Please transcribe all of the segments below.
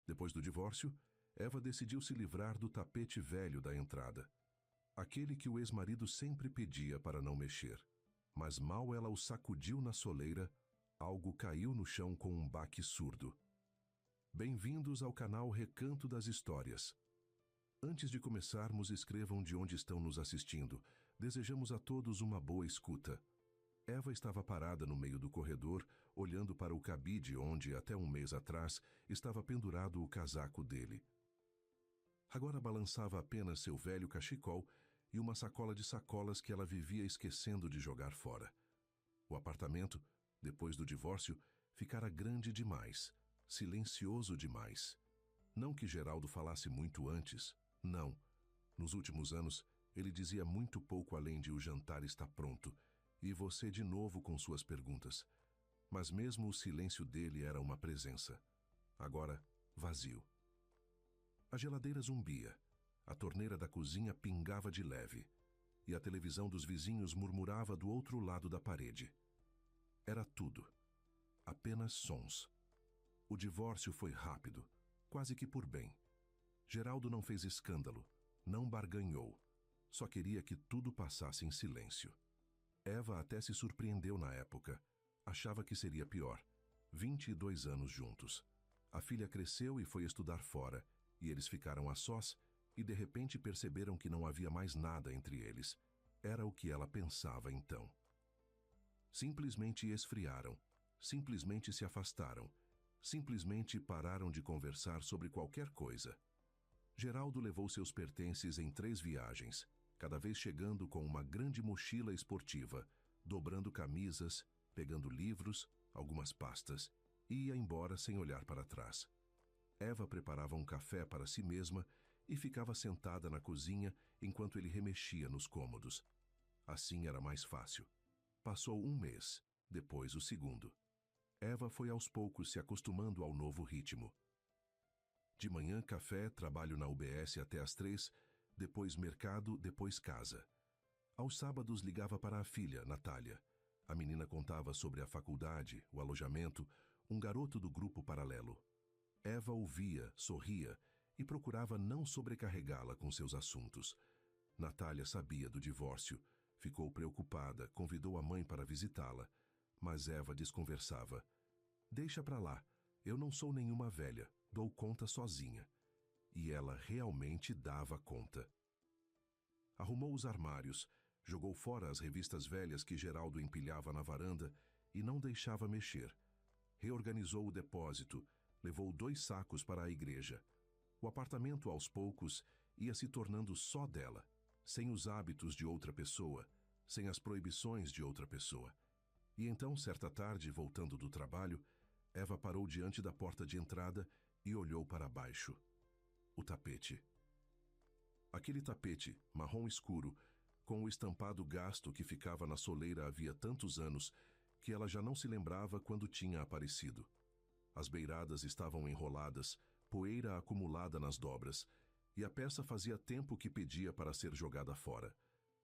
Depois do divórcio, Eva decidiu se livrar do tapete velho da entrada. Aquele que o ex-marido sempre pedia para não mexer. Mas mal ela o sacudiu na soleira, algo caiu no chão com um baque surdo. Bem-vindos ao canal Recanto das Histórias. Antes de começarmos, escrevam de onde estão nos assistindo. Desejamos a todos uma boa escuta. Eva estava parada no meio do corredor, olhando para o cabide onde, até um mês atrás, estava pendurado o casaco dele. Agora balançava apenas seu velho cachecol e uma sacola de sacolas que ela vivia esquecendo de jogar fora. O apartamento, depois do divórcio, ficara grande demais, silencioso demais. Não que Geraldo falasse muito antes, não. Nos últimos anos, ele dizia muito pouco além de "o jantar está pronto", e você de novo com suas perguntas. Mas mesmo o silêncio dele era uma presença. Agora, vazio. A geladeira zumbia, a torneira da cozinha pingava de leve, e a televisão dos vizinhos murmurava do outro lado da parede. Era tudo. Apenas sons. O divórcio foi rápido, quase que por bem. Geraldo não fez escândalo, não barganhou. Só queria que tudo passasse em silêncio. Eva até se surpreendeu na época. Achava que seria pior. 22 anos juntos. A filha cresceu e foi estudar fora, e eles ficaram a sós, e de repente perceberam que não havia mais nada entre eles. Era o que ela pensava então. Simplesmente esfriaram, simplesmente se afastaram, simplesmente pararam de conversar sobre qualquer coisa. Geraldo levou seus pertences em 3 viagens, cada vez chegando com uma grande mochila esportiva, dobrando camisas, pegando livros, algumas pastas, e ia embora sem olhar para trás. Eva preparava um café para si mesma e ficava sentada na cozinha enquanto ele remexia nos cômodos. Assim era mais fácil. Passou um mês, depois o segundo. Eva foi aos poucos se acostumando ao novo ritmo. De manhã, café, trabalho na UBS até às 3, depois mercado, depois casa. Aos sábados ligava para a filha, Natália. A menina contava sobre a faculdade, o alojamento, um garoto do grupo paralelo. Eva ouvia, sorria e procurava não sobrecarregá-la com seus assuntos. Natália sabia do divórcio, ficou preocupada, convidou a mãe para visitá-la, mas Eva desconversava. "Deixa pra lá, eu não sou nenhuma velha, dou conta sozinha." E ela realmente dava conta. Arrumou os armários, jogou fora as revistas velhas que Geraldo empilhava na varanda e não deixava mexer. Reorganizou o depósito, levou 2 sacos para a igreja. O apartamento, aos poucos, ia se tornando só dela, sem os hábitos de outra pessoa, sem as proibições de outra pessoa. E então, certa tarde, voltando do trabalho, Eva parou diante da porta de entrada e olhou para baixo. O tapete. Aquele tapete, marrom escuro, com o estampado gasto que ficava na soleira havia tantos anos que ela já não se lembrava quando tinha aparecido. As beiradas estavam enroladas, poeira acumulada nas dobras, e a peça fazia tempo que pedia para ser jogada fora.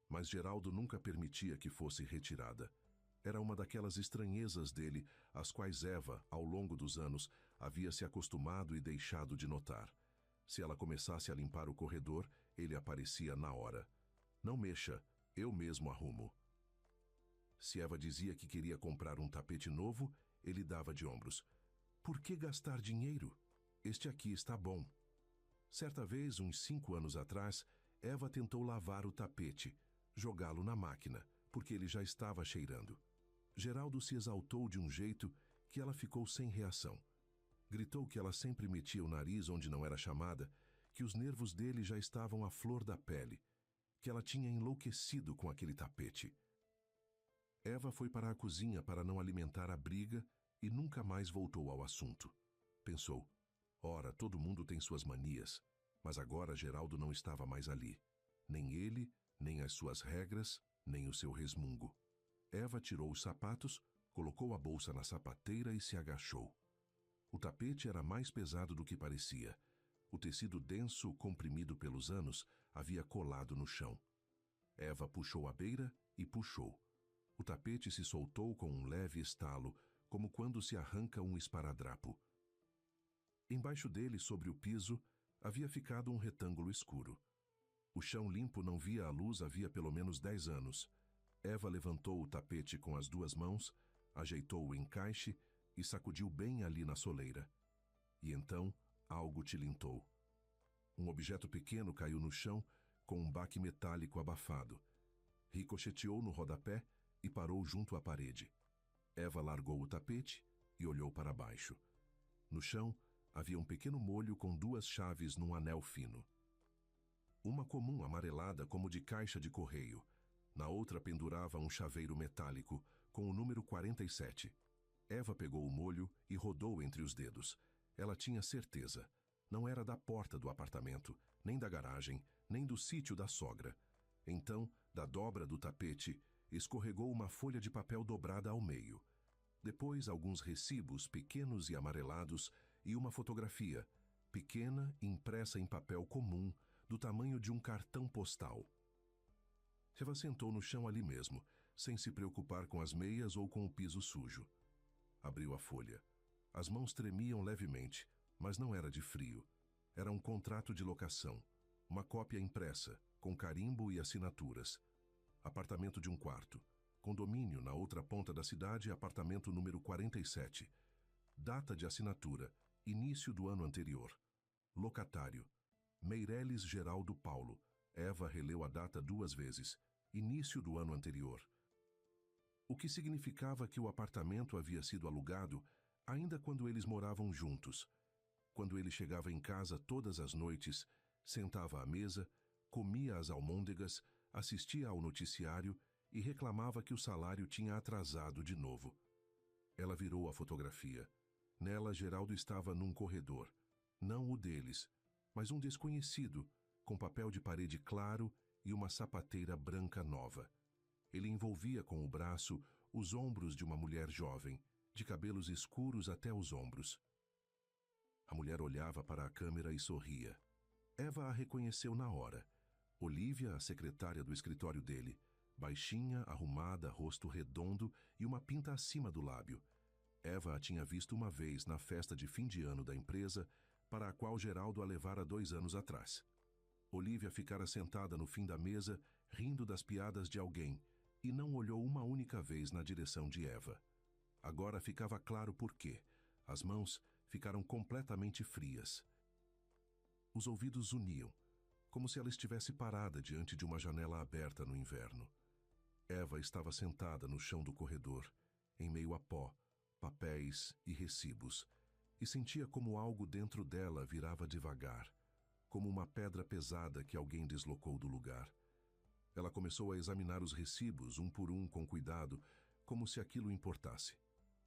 Mas Geraldo nunca permitia que fosse retirada. Era uma daquelas estranhezas dele, às quais Eva, ao longo dos anos, havia se acostumado e deixado de notar. Se ela começasse a limpar o corredor, ele aparecia na hora. "Não mexa, eu mesmo arrumo." Se Eva dizia que queria comprar um tapete novo, ele dava de ombros. "Por que gastar dinheiro? Este aqui está bom." Certa vez, uns 5 anos atrás, Eva tentou lavar o tapete, jogá-lo na máquina, porque ele já estava cheirando. Geraldo se exaltou de um jeito que ela ficou sem reação. Gritou que ela sempre metia o nariz onde não era chamada, que os nervos dele já estavam à flor da pele, que ela tinha enlouquecido com aquele tapete. Eva foi para a cozinha para não alimentar a briga e nunca mais voltou ao assunto. Pensou, ora, todo mundo tem suas manias, mas agora Geraldo não estava mais ali. Nem ele, nem as suas regras, nem o seu resmungo. Eva tirou os sapatos, colocou a bolsa na sapateira e se agachou. O tapete era mais pesado do que parecia. O tecido denso, comprimido pelos anos, havia colado no chão. Eva puxou a beira e puxou. O tapete se soltou com um leve estalo, como quando se arranca um esparadrapo. Embaixo dele, sobre o piso, havia ficado um retângulo escuro. O chão limpo não via a luz havia pelo menos 10 anos. Eva levantou o tapete com as 2 mãos, ajeitou o encaixe e sacudiu bem ali na soleira. E então, algo tilintou. Um objeto pequeno caiu no chão com um baque metálico abafado. Ricocheteou no rodapé e parou junto à parede. Eva largou o tapete e olhou para baixo. No chão, havia um pequeno molho com 2 chaves num anel fino. Uma comum amarelada como de caixa de correio. Na outra pendurava um chaveiro metálico com o número 47. Eva pegou o molho e rodou entre os dedos. Ela tinha certeza. Não era da porta do apartamento, nem da garagem, nem do sítio da sogra. Então, da dobra do tapete, escorregou uma folha de papel dobrada ao meio. Depois, alguns recibos pequenos e amarelados e uma fotografia, pequena, impressa em papel comum, do tamanho de um cartão postal. Eva sentou no chão ali mesmo, sem se preocupar com as meias ou com o piso sujo. Abriu a folha. As mãos tremiam levemente, mas não era de frio. Era um contrato de locação, uma cópia impressa, com carimbo e assinaturas. Apartamento de 1 quarto. Condomínio na outra ponta da cidade, apartamento número 47. Data de assinatura, início do ano anterior. Locatário, Meireles Geraldo Paulo. Eva releu a data 2 vezes. Início do ano anterior. O que significava que o apartamento havia sido alugado ainda quando eles moravam juntos. Quando ele chegava em casa todas as noites, sentava à mesa, comia as almôndegas, assistia ao noticiário e reclamava que o salário tinha atrasado de novo. Ela virou a fotografia. Nela, Geraldo estava num corredor. Não o deles, mas um desconhecido, com papel de parede claro e uma sapateira branca nova. Ele envolvia com o braço os ombros de uma mulher jovem, de cabelos escuros até os ombros. A mulher olhava para a câmera e sorria. Eva a reconheceu na hora. Olívia, a secretária do escritório dele, baixinha, arrumada, rosto redondo e uma pinta acima do lábio. Eva a tinha visto uma vez na festa de fim de ano da empresa, para a qual Geraldo a levara 2 anos atrás. Olívia ficara sentada no fim da mesa, rindo das piadas de alguém, e não olhou uma única vez na direção de Eva. Agora ficava claro por quê. As mãos ficaram completamente frias. Os ouvidos uniam, como se ela estivesse parada diante de uma janela aberta no inverno. Eva estava sentada no chão do corredor, em meio a pó, papéis e recibos, e sentia como algo dentro dela virava devagar, como uma pedra pesada que alguém deslocou do lugar. Ela começou a examinar os recibos, um por um, com cuidado, como se aquilo importasse.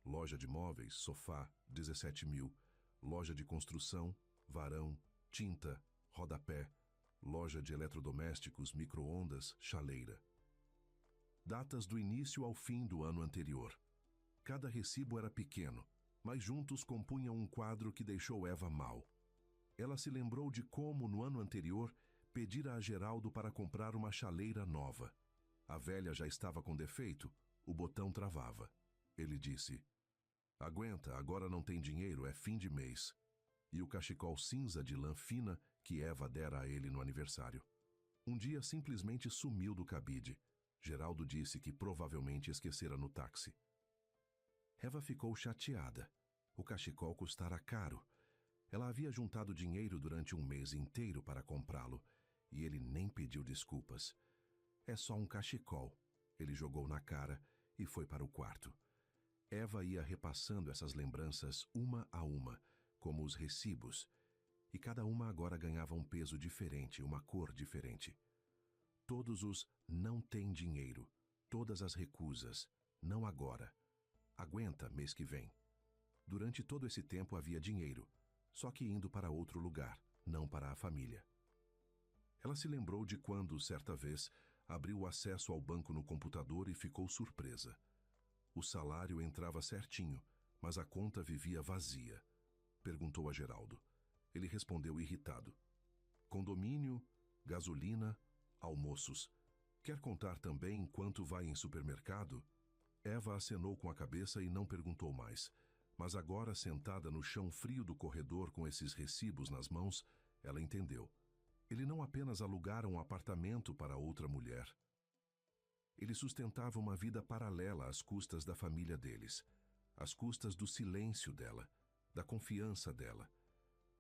Loja de móveis, sofá, 17 mil. Loja de construção, varão, tinta, rodapé. Loja de eletrodomésticos, micro-ondas, chaleira. Datas do início ao fim do ano anterior. Cada recibo era pequeno, mas juntos compunham um quadro que deixou Eva mal. Ela se lembrou de como, no ano anterior, pedira a Geraldo para comprar uma chaleira nova. A velha já estava com defeito, o botão travava. Ele disse: "Aguenta, agora não tem dinheiro, é fim de mês." E o cachecol cinza de lã fina que Eva dera a ele no aniversário. Um dia simplesmente sumiu do cabide. Geraldo disse que provavelmente esquecera no táxi. Eva ficou chateada. O cachecol custara caro. Ela havia juntado dinheiro durante um mês inteiro para comprá-lo, e ele nem pediu desculpas. "É só um cachecol." Ele jogou na cara e foi para o quarto. Eva ia repassando essas lembranças uma a uma, como os recibos, e cada uma agora ganhava um peso diferente, uma cor diferente. Todos os "não tem dinheiro", todas as recusas, "não agora", "aguenta, mês que vem." Durante todo esse tempo havia dinheiro, só que indo para outro lugar, não para a família. Ela se lembrou de quando, certa vez, abriu o acesso ao banco no computador e ficou surpresa. O salário entrava certinho, mas a conta vivia vazia. Perguntou a Geraldo. Ele respondeu irritado: "Condomínio, gasolina, almoços. Quer contar também quanto vai em supermercado?" Eva acenou com a cabeça e não perguntou mais. Mas agora, sentada no chão frio do corredor com esses recibos nas mãos, ela entendeu. Ele não apenas alugara um apartamento para outra mulher. Ele sustentava uma vida paralela às custas da família deles, às custas do silêncio dela, da confiança dela.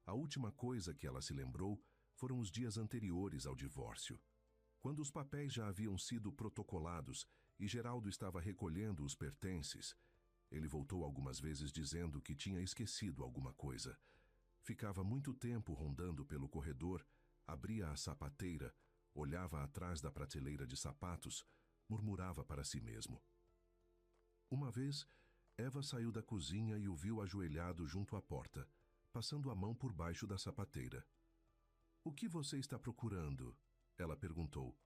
A última coisa que ela se lembrou foram os dias anteriores ao divórcio. Quando os papéis já haviam sido protocolados e Geraldo estava recolhendo os pertences, ele voltou algumas vezes dizendo que tinha esquecido alguma coisa. Ficava muito tempo rondando pelo corredor, abria a sapateira, olhava atrás da prateleira de sapatos, murmurava para si mesmo. Uma vez, Eva saiu da cozinha e o viu ajoelhado junto à porta, passando a mão por baixo da sapateira. "O que você está procurando?" ela perguntou.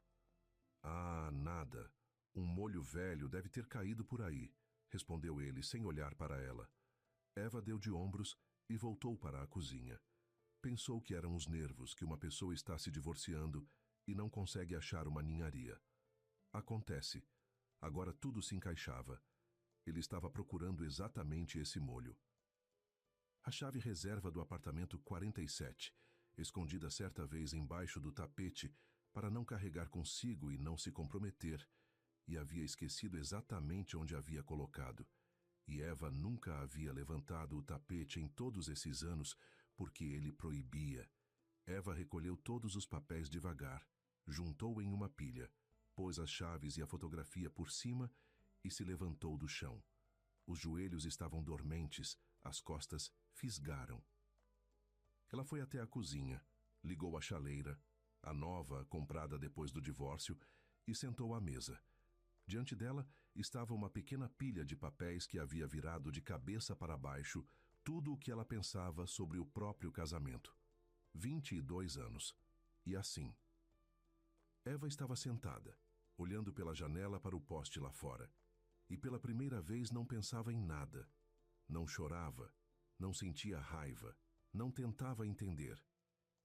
"Ah, nada. Um molho velho deve ter caído por aí", respondeu ele, sem olhar para ela. Eva deu de ombros e voltou para a cozinha. Pensou que eram os nervos, que uma pessoa está se divorciando e não consegue achar uma ninharia. Acontece. Agora tudo se encaixava. Ele estava procurando exatamente esse molho. A chave reserva do apartamento 47, escondida certa vez embaixo do tapete para não carregar consigo e não se comprometer, e havia esquecido exatamente onde havia colocado. E Eva nunca havia levantado o tapete em todos esses anos porque ele proibia. Eva recolheu todos os papéis devagar, juntou em uma pilha, pôs as chaves e a fotografia por cima e se levantou do chão. Os joelhos estavam dormentes, as costas fisgaram. Ela foi até a cozinha, ligou a chaleira, a nova, comprada depois do divórcio, e sentou à mesa. Diante dela estava uma pequena pilha de papéis que havia virado de cabeça para baixo tudo o que ela pensava sobre o próprio casamento. 22 anos. E assim. Eva estava sentada, olhando pela janela para o poste lá fora. E pela primeira vez não pensava em nada. Não chorava, não sentia raiva, não tentava entender.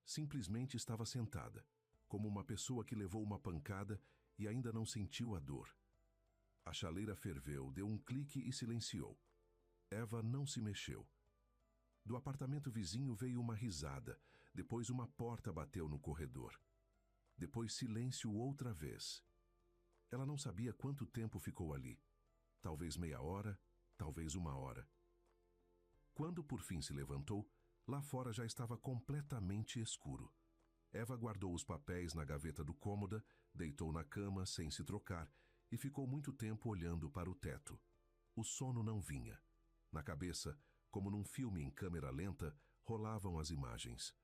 Simplesmente estava sentada, como uma pessoa que levou uma pancada e ainda não sentiu a dor. A chaleira ferveu, deu um clique e silenciou. Eva não se mexeu. Do apartamento vizinho veio uma risada, depois uma porta bateu no corredor. Depois silêncio outra vez. Ela não sabia quanto tempo ficou ali. Talvez meia hora, talvez uma hora. Quando por fim se levantou, lá fora já estava completamente escuro. Eva guardou os papéis na gaveta do cômoda, deitou na cama sem se trocar e ficou muito tempo olhando para o teto. O sono não vinha. Na cabeça, como num filme em câmera lenta, rolavam as imagens.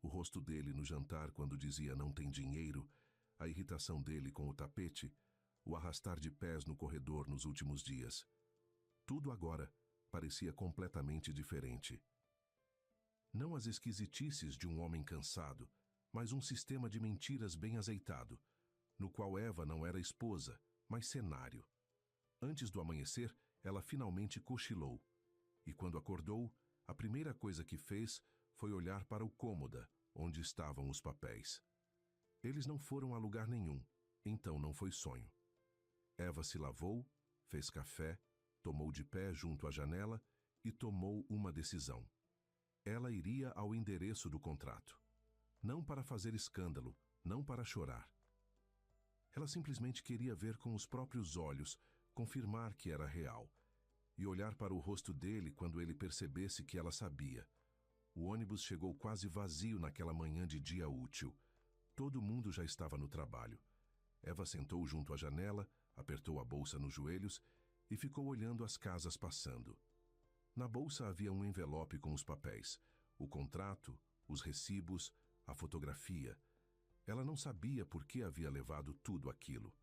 O rosto dele no jantar quando dizia não tem dinheiro, a irritação dele com o tapete, o arrastar de pés no corredor nos últimos dias. Tudo agora parecia completamente diferente. Não as esquisitices de um homem cansado, mas um sistema de mentiras bem azeitado, no qual Eva não era esposa, mas cenário. Antes do amanhecer, ela finalmente cochilou. E quando acordou, a primeira coisa que fez foi olhar para o cômoda, onde estavam os papéis. Eles não foram a lugar nenhum, então não foi sonho. Eva se lavou, fez café, tomou de pé junto à janela e tomou uma decisão. Ela iria ao endereço do contrato. Não para fazer escândalo, não para chorar. Ela simplesmente queria ver com os próprios olhos, confirmar que era real, e olhar para o rosto dele quando ele percebesse que ela sabia. O ônibus chegou quase vazio naquela manhã de dia útil. Todo mundo já estava no trabalho. Eva sentou junto à janela, apertou a bolsa nos joelhos e ficou olhando as casas passando. Na bolsa havia um envelope com os papéis, o contrato, os recibos, a fotografia. Ela não sabia por que havia levado tudo aquilo.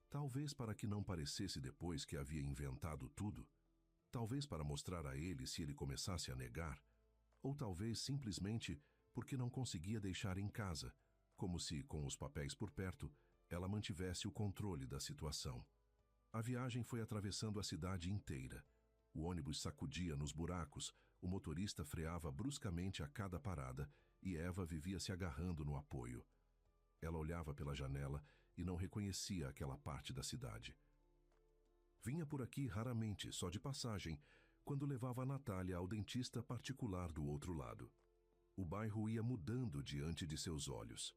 Talvez para que não parecesse depois que havia inventado tudo. Talvez para mostrar a ele se ele começasse a negar. Ou talvez simplesmente porque não conseguia deixar em casa, como se, com os papéis por perto, ela mantivesse o controle da situação. A viagem foi atravessando a cidade inteira. O ônibus sacudia nos buracos, o motorista freava bruscamente a cada parada e Eva vivia se agarrando no apoio. Ela olhava pela janela e não reconhecia aquela parte da cidade. Vinha por aqui raramente, só de passagem, quando levava a Natália ao dentista particular do outro lado. O bairro ia mudando diante de seus olhos.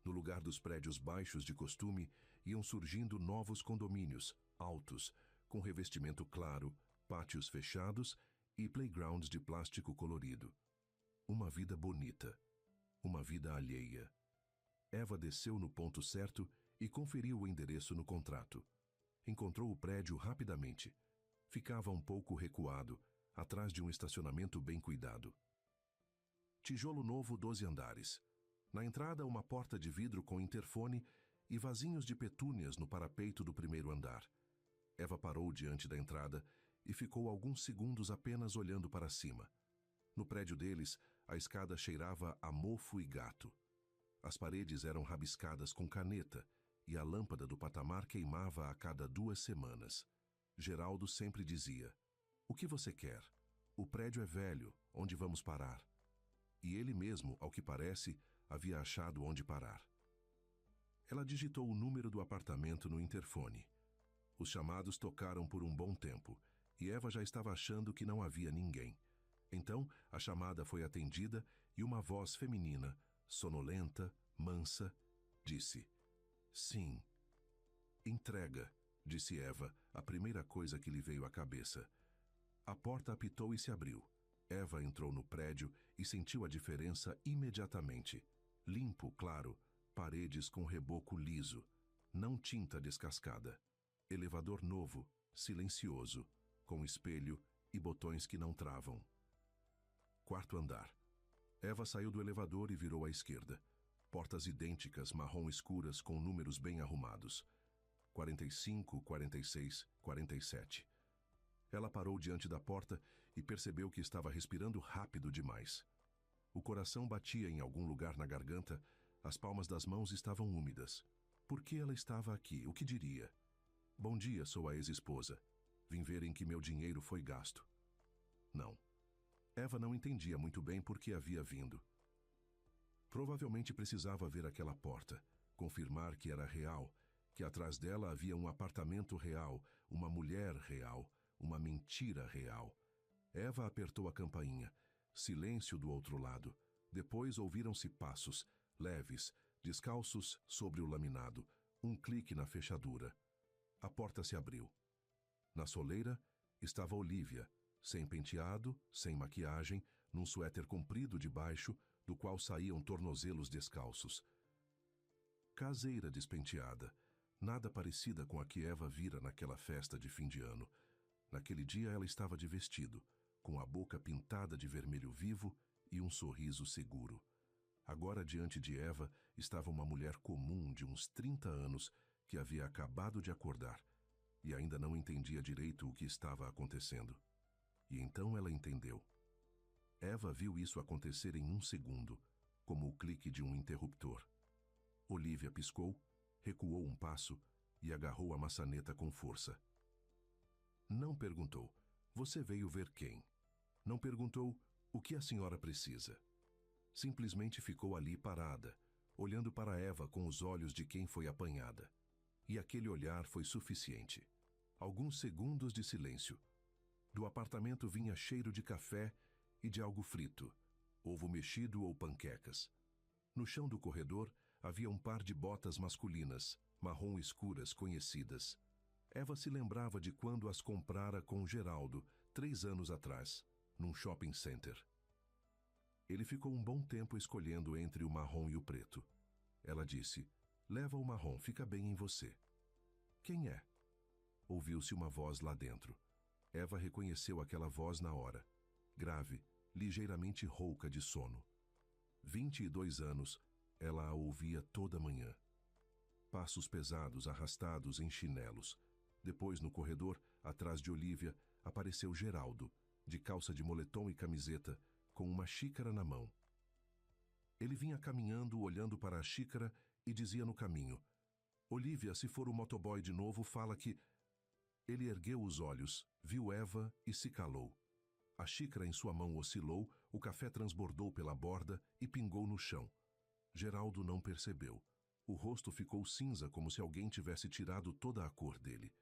No lugar dos prédios baixos de costume, iam surgindo novos condomínios, altos, com revestimento claro, pátios fechados e playgrounds de plástico colorido. Uma vida bonita. Uma vida alheia. Eva desceu no ponto certo e conferiu o endereço no contrato. Encontrou o prédio rapidamente. Ficava um pouco recuado, atrás de um estacionamento bem cuidado. Tijolo novo, 12 andares. Na entrada, uma porta de vidro com interfone e vasinhos de petúnias no parapeito do primeiro andar. Eva parou diante da entrada e ficou alguns segundos apenas olhando para cima. No prédio deles, a escada cheirava a mofo e gato. As paredes eram rabiscadas com caneta e a lâmpada do patamar queimava a cada 2 semanas. Geraldo sempre dizia: "O que você quer? O prédio é velho, onde vamos parar?" E ele mesmo, ao que parece, havia achado onde parar. Ela digitou o número do apartamento no interfone. Os chamados tocaram por um bom tempo, e Eva já estava achando que não havia ninguém. Então, a chamada foi atendida e uma voz feminina, sonolenta, mansa, disse: "Sim." "Entrega", disse Eva, a primeira coisa que lhe veio à cabeça. A porta apitou e se abriu. Eva entrou no prédio e sentiu a diferença imediatamente. Limpo, claro, paredes com reboco liso, não tinta descascada. Elevador novo, silencioso, com espelho e botões que não travam. 4º andar. Eva saiu do elevador e virou à esquerda. Portas idênticas, marrom escuras, com números bem arrumados. 45, 46, 47. Ela parou diante da porta e percebeu que estava respirando rápido demais. O coração batia em algum lugar na garganta, as palmas das mãos estavam úmidas. Por que ela estava aqui? O que diria? "Bom dia, sou a ex-esposa. Vim ver em que meu dinheiro foi gasto." Não. Eva não entendia muito bem por que havia vindo. Provavelmente precisava ver aquela porta, confirmar que era real, que atrás dela havia um apartamento real, uma mulher real, uma mentira real. Eva apertou a campainha. Silêncio do outro lado. Depois ouviram-se passos, leves, descalços sobre o laminado. Um clique na fechadura. A porta se abriu. Na soleira estava Olívia, sem penteado, sem maquiagem, num suéter comprido de baixo, do qual saíam tornozelos descalços. Caseira despenteada, nada parecida com a que Eva vira naquela festa de fim de ano. Naquele dia ela estava de vestido, com a boca pintada de vermelho vivo e um sorriso seguro. Agora, diante de Eva, estava uma mulher comum de uns 30 anos que havia acabado de acordar e ainda não entendia direito o que estava acontecendo. E então ela entendeu. Eva viu isso acontecer em um segundo, como o clique de um interruptor. Olívia piscou, recuou um passo e agarrou a maçaneta com força. Não perguntou: "Você veio ver quem?" Não perguntou: "O que a senhora precisa?" Simplesmente ficou ali parada, olhando para Eva com os olhos de quem foi apanhada. E aquele olhar foi suficiente. Alguns segundos de silêncio. Do apartamento vinha cheiro de café e de algo frito, ovo mexido ou panquecas. No chão do corredor havia um par de botas masculinas, marrom escuras, conhecidas. Eva se lembrava de quando as comprara com Geraldo, 3 anos atrás, num shopping center. Ele ficou um bom tempo escolhendo entre o marrom e o preto. Ela disse: "Leva o marrom, fica bem em você." "Quem é?" Ouviu-se uma voz lá dentro. Eva reconheceu aquela voz na hora. Grave, ligeiramente rouca de sono. 22 anos, ela a ouvia toda manhã. Passos pesados, arrastados em chinelos. Depois, no corredor, atrás de Olívia, apareceu Geraldo, de calça de moletom e camiseta, com uma xícara na mão. Ele vinha caminhando, olhando para a xícara e dizia no caminho: "Olívia, se for o motoboy de novo, fala que..." Ele ergueu os olhos, viu Eva e se calou. A xícara em sua mão oscilou, o café transbordou pela borda e pingou no chão. Geraldo não percebeu. O rosto ficou cinza, como se alguém tivesse tirado toda a cor dele.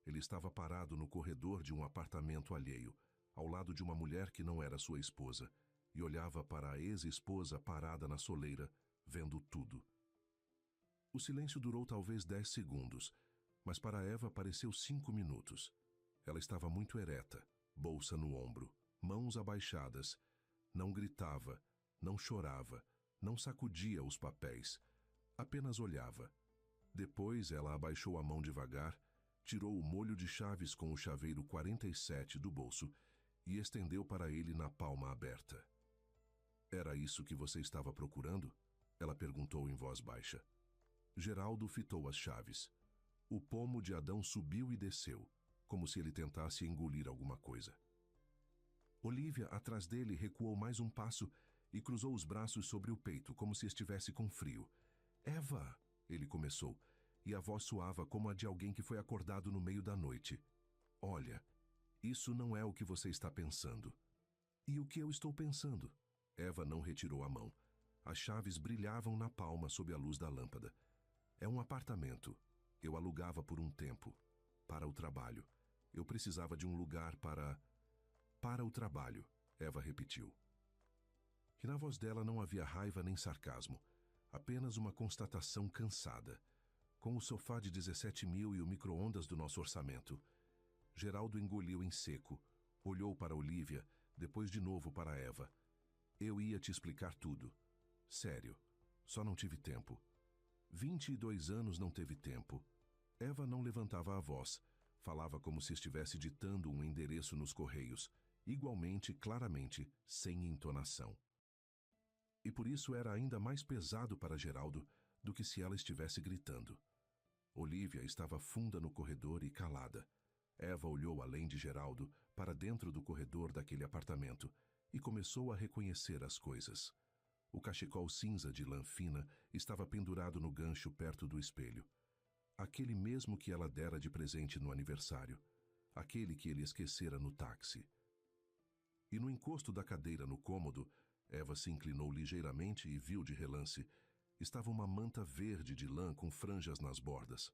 Ele estava parado no corredor de um apartamento alheio. ao lado de uma mulher que não era sua esposa, e olhava para a ex-esposa parada na soleira, vendo tudo. O silêncio durou talvez 10 segundos, mas para Eva pareceu 5 minutos. Ela estava muito ereta, bolsa no ombro, mãos abaixadas. Não gritava, não chorava, não sacudia os papéis, apenas olhava. Depois ela abaixou a mão devagar, tirou o molho de chaves com o chaveiro 47 do bolso e estendeu para ele na palma aberta. Era isso que você estava procurando? Ela perguntou em voz baixa. Geraldo fitou as chaves. O pomo de Adão subiu e desceu, como se ele tentasse engolir alguma coisa. Olívia, atrás dele, recuou mais um passo e cruzou os braços sobre o peito, como se estivesse com frio. Eva! Ele começou, e a voz soava como a de alguém que foi acordado no meio da noite. Olha, isso não é o que você está pensando. E o que eu estou pensando? Eva não retirou a mão. As chaves brilhavam na palma sob a luz da lâmpada. É um apartamento. Eu alugava por um tempo. Para o trabalho. Eu precisava de um lugar para o trabalho, Eva repetiu. E na voz dela não havia raiva nem sarcasmo, apenas uma constatação cansada. Com o sofá de 17 mil e o micro-ondas do nosso orçamento. Geraldo engoliu em seco, olhou para Olívia, depois de novo para Eva. Eu ia te explicar tudo. Sério, só não tive tempo. 22 anos não teve tempo. Eva não levantava a voz, falava como se estivesse ditando um endereço nos correios, igualmente, claramente, sem entonação. E por isso era ainda mais pesado para Geraldo do que se ela estivesse gritando. Olívia estava funda no corredor e calada. Eva olhou além de Geraldo para dentro do corredor daquele apartamento e começou a reconhecer as coisas. O cachecol cinza de lã fina estava pendurado no gancho perto do espelho. Aquele mesmo que ela dera de presente no aniversário. Aquele que ele esquecera no táxi. E no encosto da cadeira no cômodo, Eva se inclinou ligeiramente e viu de relance. Estava uma manta verde de lã com franjas nas bordas.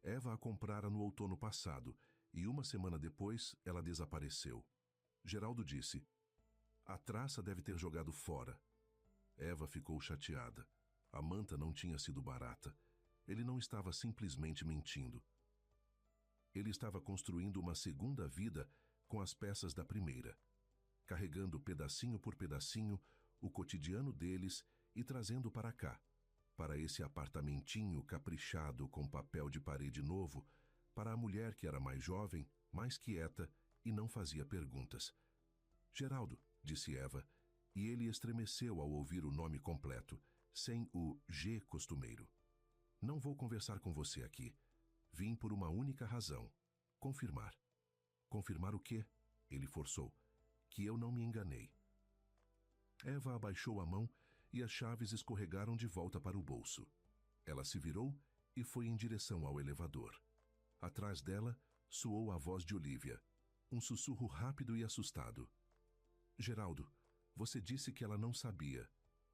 Eva a comprara no outono passado e 1 semana depois ela desapareceu. Geraldo disse: "A traça deve ter jogado fora." Eva ficou chateada. A manta não tinha sido barata. Ele não estava simplesmente mentindo. Ele estava construindo uma segunda vida com as peças da primeira, carregando pedacinho por pedacinho o cotidiano deles e trazendo para cá, para esse apartamentinho caprichado com papel de parede novo, para a mulher que era mais jovem, mais quieta e não fazia perguntas. "Geraldo", disse Eva, e ele estremeceu ao ouvir o nome completo, sem o G costumeiro. "Não vou conversar com você aqui. Vim por uma única razão. Confirmar." "Confirmar o quê?" Ele forçou. "Que eu não me enganei." Eva abaixou a mão e as chaves escorregaram de volta para o bolso. Ela se virou e foi em direção ao elevador. Atrás dela, soou a voz de Olívia, um sussurro rápido e assustado. "Geraldo, você disse que ela não sabia."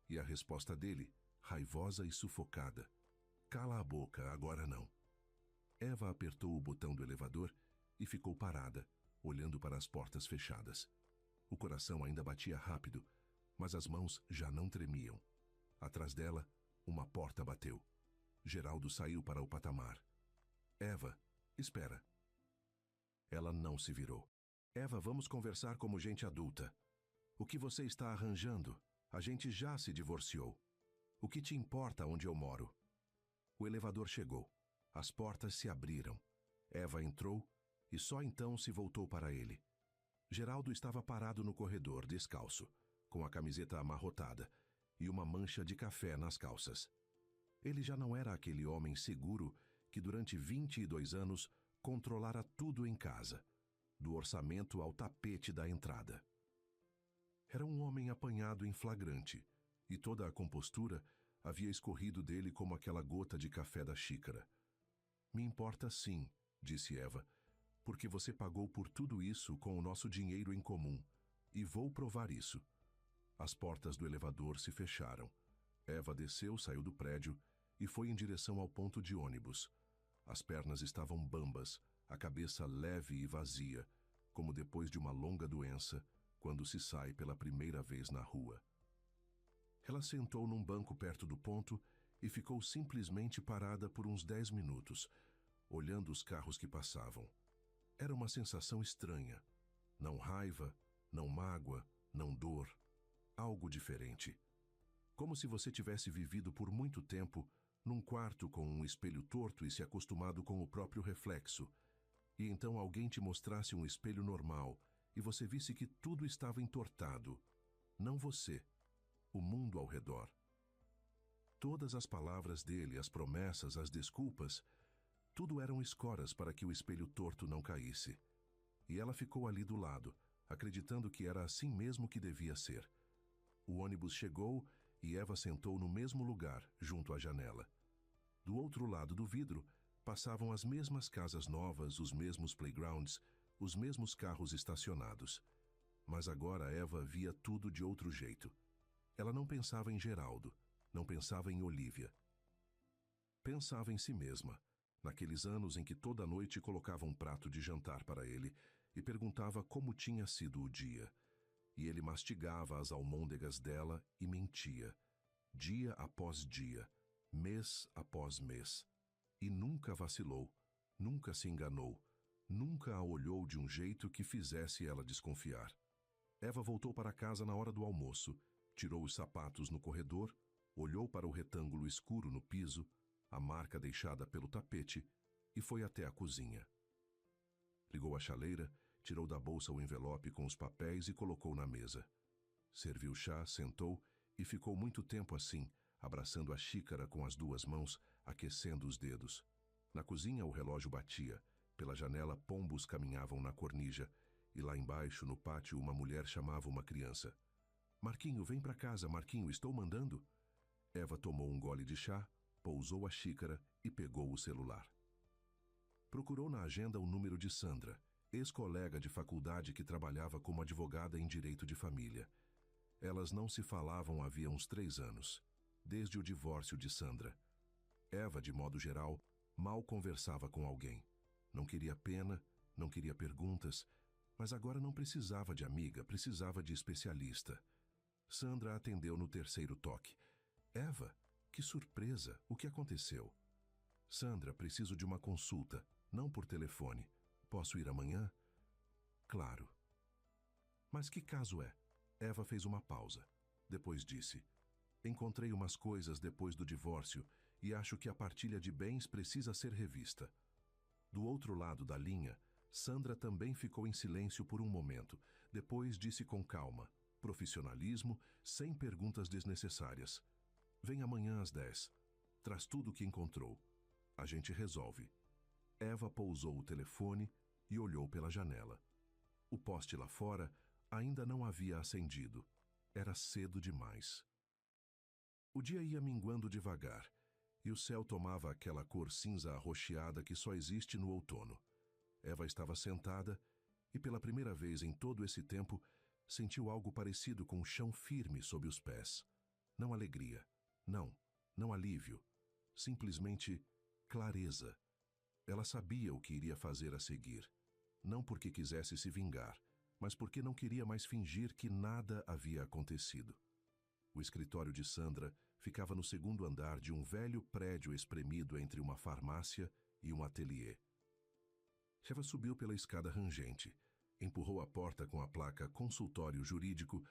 E a resposta dele, raivosa e sufocada: "Cala a boca, agora não." Eva apertou o botão do elevador e ficou parada, olhando para as portas fechadas. O coração ainda batia rápido, mas as mãos já não tremiam. Atrás dela, uma porta bateu. Geraldo saiu para o patamar. "Eva, espera." Ela não se virou. "Eva, vamos conversar como gente adulta. O que você está arranjando? A gente já se divorciou. O que te importa onde eu moro?" O elevador chegou. As portas se abriram. Eva entrou e só então se voltou para ele. Geraldo estava parado no corredor, descalço, com a camiseta amarrotada e uma mancha de café nas calças. Ele já não era aquele homem seguro que durante 22 anos controlara tudo em casa, do orçamento ao tapete da entrada. Era um homem apanhado em flagrante, e toda a compostura havia escorrido dele como aquela gota de café da xícara. "Me importa sim", disse Eva, "porque você pagou por tudo isso com o nosso dinheiro em comum, e vou provar isso." As portas do elevador se fecharam. Eva desceu, saiu do prédio e foi em direção ao ponto de ônibus. As pernas estavam bambas, a cabeça leve e vazia, como depois de uma longa doença, quando se sai pela primeira vez na rua. Ela sentou num banco perto do ponto e ficou simplesmente parada por uns 10 minutos, olhando os carros que passavam. Era uma sensação estranha. Não raiva, não mágoa, não dor. Algo diferente. Como se você tivesse vivido por muito tempo num quarto com um espelho torto e se acostumado com o próprio reflexo, e então alguém te mostrasse um espelho normal e você visse que tudo estava entortado. Não você, o mundo ao redor. Todas as palavras dele, as promessas, as desculpas, tudo eram escoras para que o espelho torto não caísse. E ela ficou ali do lado, acreditando que era assim mesmo que devia ser. O ônibus chegou e Eva sentou no mesmo lugar, junto à janela. Do outro lado do vidro, passavam as mesmas casas novas, os mesmos playgrounds, os mesmos carros estacionados. Mas agora Eva via tudo de outro jeito. Ela não pensava em Geraldo, não pensava em Olívia. Pensava em si mesma, naqueles anos em que toda noite colocava um prato de jantar para ele e perguntava como tinha sido o dia. E ele mastigava as almôndegas dela e mentia, dia após dia, mês após mês. E nunca vacilou, nunca se enganou, nunca a olhou de um jeito que fizesse ela desconfiar. Eva voltou para casa na hora do almoço, tirou os sapatos no corredor, olhou para o retângulo escuro no piso, a marca deixada pelo tapete, e foi até a cozinha. Ligou a chaleira, tirou da bolsa o envelope com os papéis e colocou na mesa. Serviu chá, sentou e ficou muito tempo assim, abraçando a xícara com as duas mãos, aquecendo os dedos. Na cozinha o relógio batia, pela janela pombos caminhavam na cornija, e lá embaixo, no pátio, uma mulher chamava uma criança. Marquinho, vem para casa, Marquinho, estou mandando. Eva tomou um gole de chá, pousou a xícara e pegou o celular. Procurou na agenda o número de Sandra, ex-colega de faculdade que trabalhava como advogada em direito de família. Elas não se falavam havia uns 3 anos, desde o divórcio de Sandra. Eva, de modo geral, mal conversava com alguém. Não queria pena, não queria perguntas, mas agora não precisava de amiga, precisava de especialista. Sandra atendeu no terceiro toque. Eva, que surpresa, o que aconteceu? Sandra, preciso de uma consulta, não por telefone. Posso ir amanhã? Claro. Mas que caso é? Eva fez uma pausa. Depois disse: encontrei umas coisas depois do divórcio e acho que a partilha de bens precisa ser revista. Do outro lado da linha, Sandra também ficou em silêncio por um momento. Depois disse com calma, profissionalismo, sem perguntas desnecessárias: vem amanhã às 10. Traz tudo o que encontrou. A gente resolve. Eva pousou o telefone e olhou pela janela. O poste lá fora ainda não havia acendido. Era cedo demais. O dia ia minguando devagar, e o céu tomava aquela cor cinza arroxeada que só existe no outono. Eva estava sentada e, pela primeira vez em todo esse tempo, sentiu algo parecido com um chão firme sob os pés. Não alegria, não alívio, simplesmente clareza. Ela sabia o que iria fazer a seguir, não porque quisesse se vingar, mas porque não queria mais fingir que nada havia acontecido. O escritório de Sandra ficava no segundo andar de um velho prédio espremido entre uma farmácia e um ateliê. Eva subiu pela escada rangente, empurrou a porta com a placa Consultório Jurídico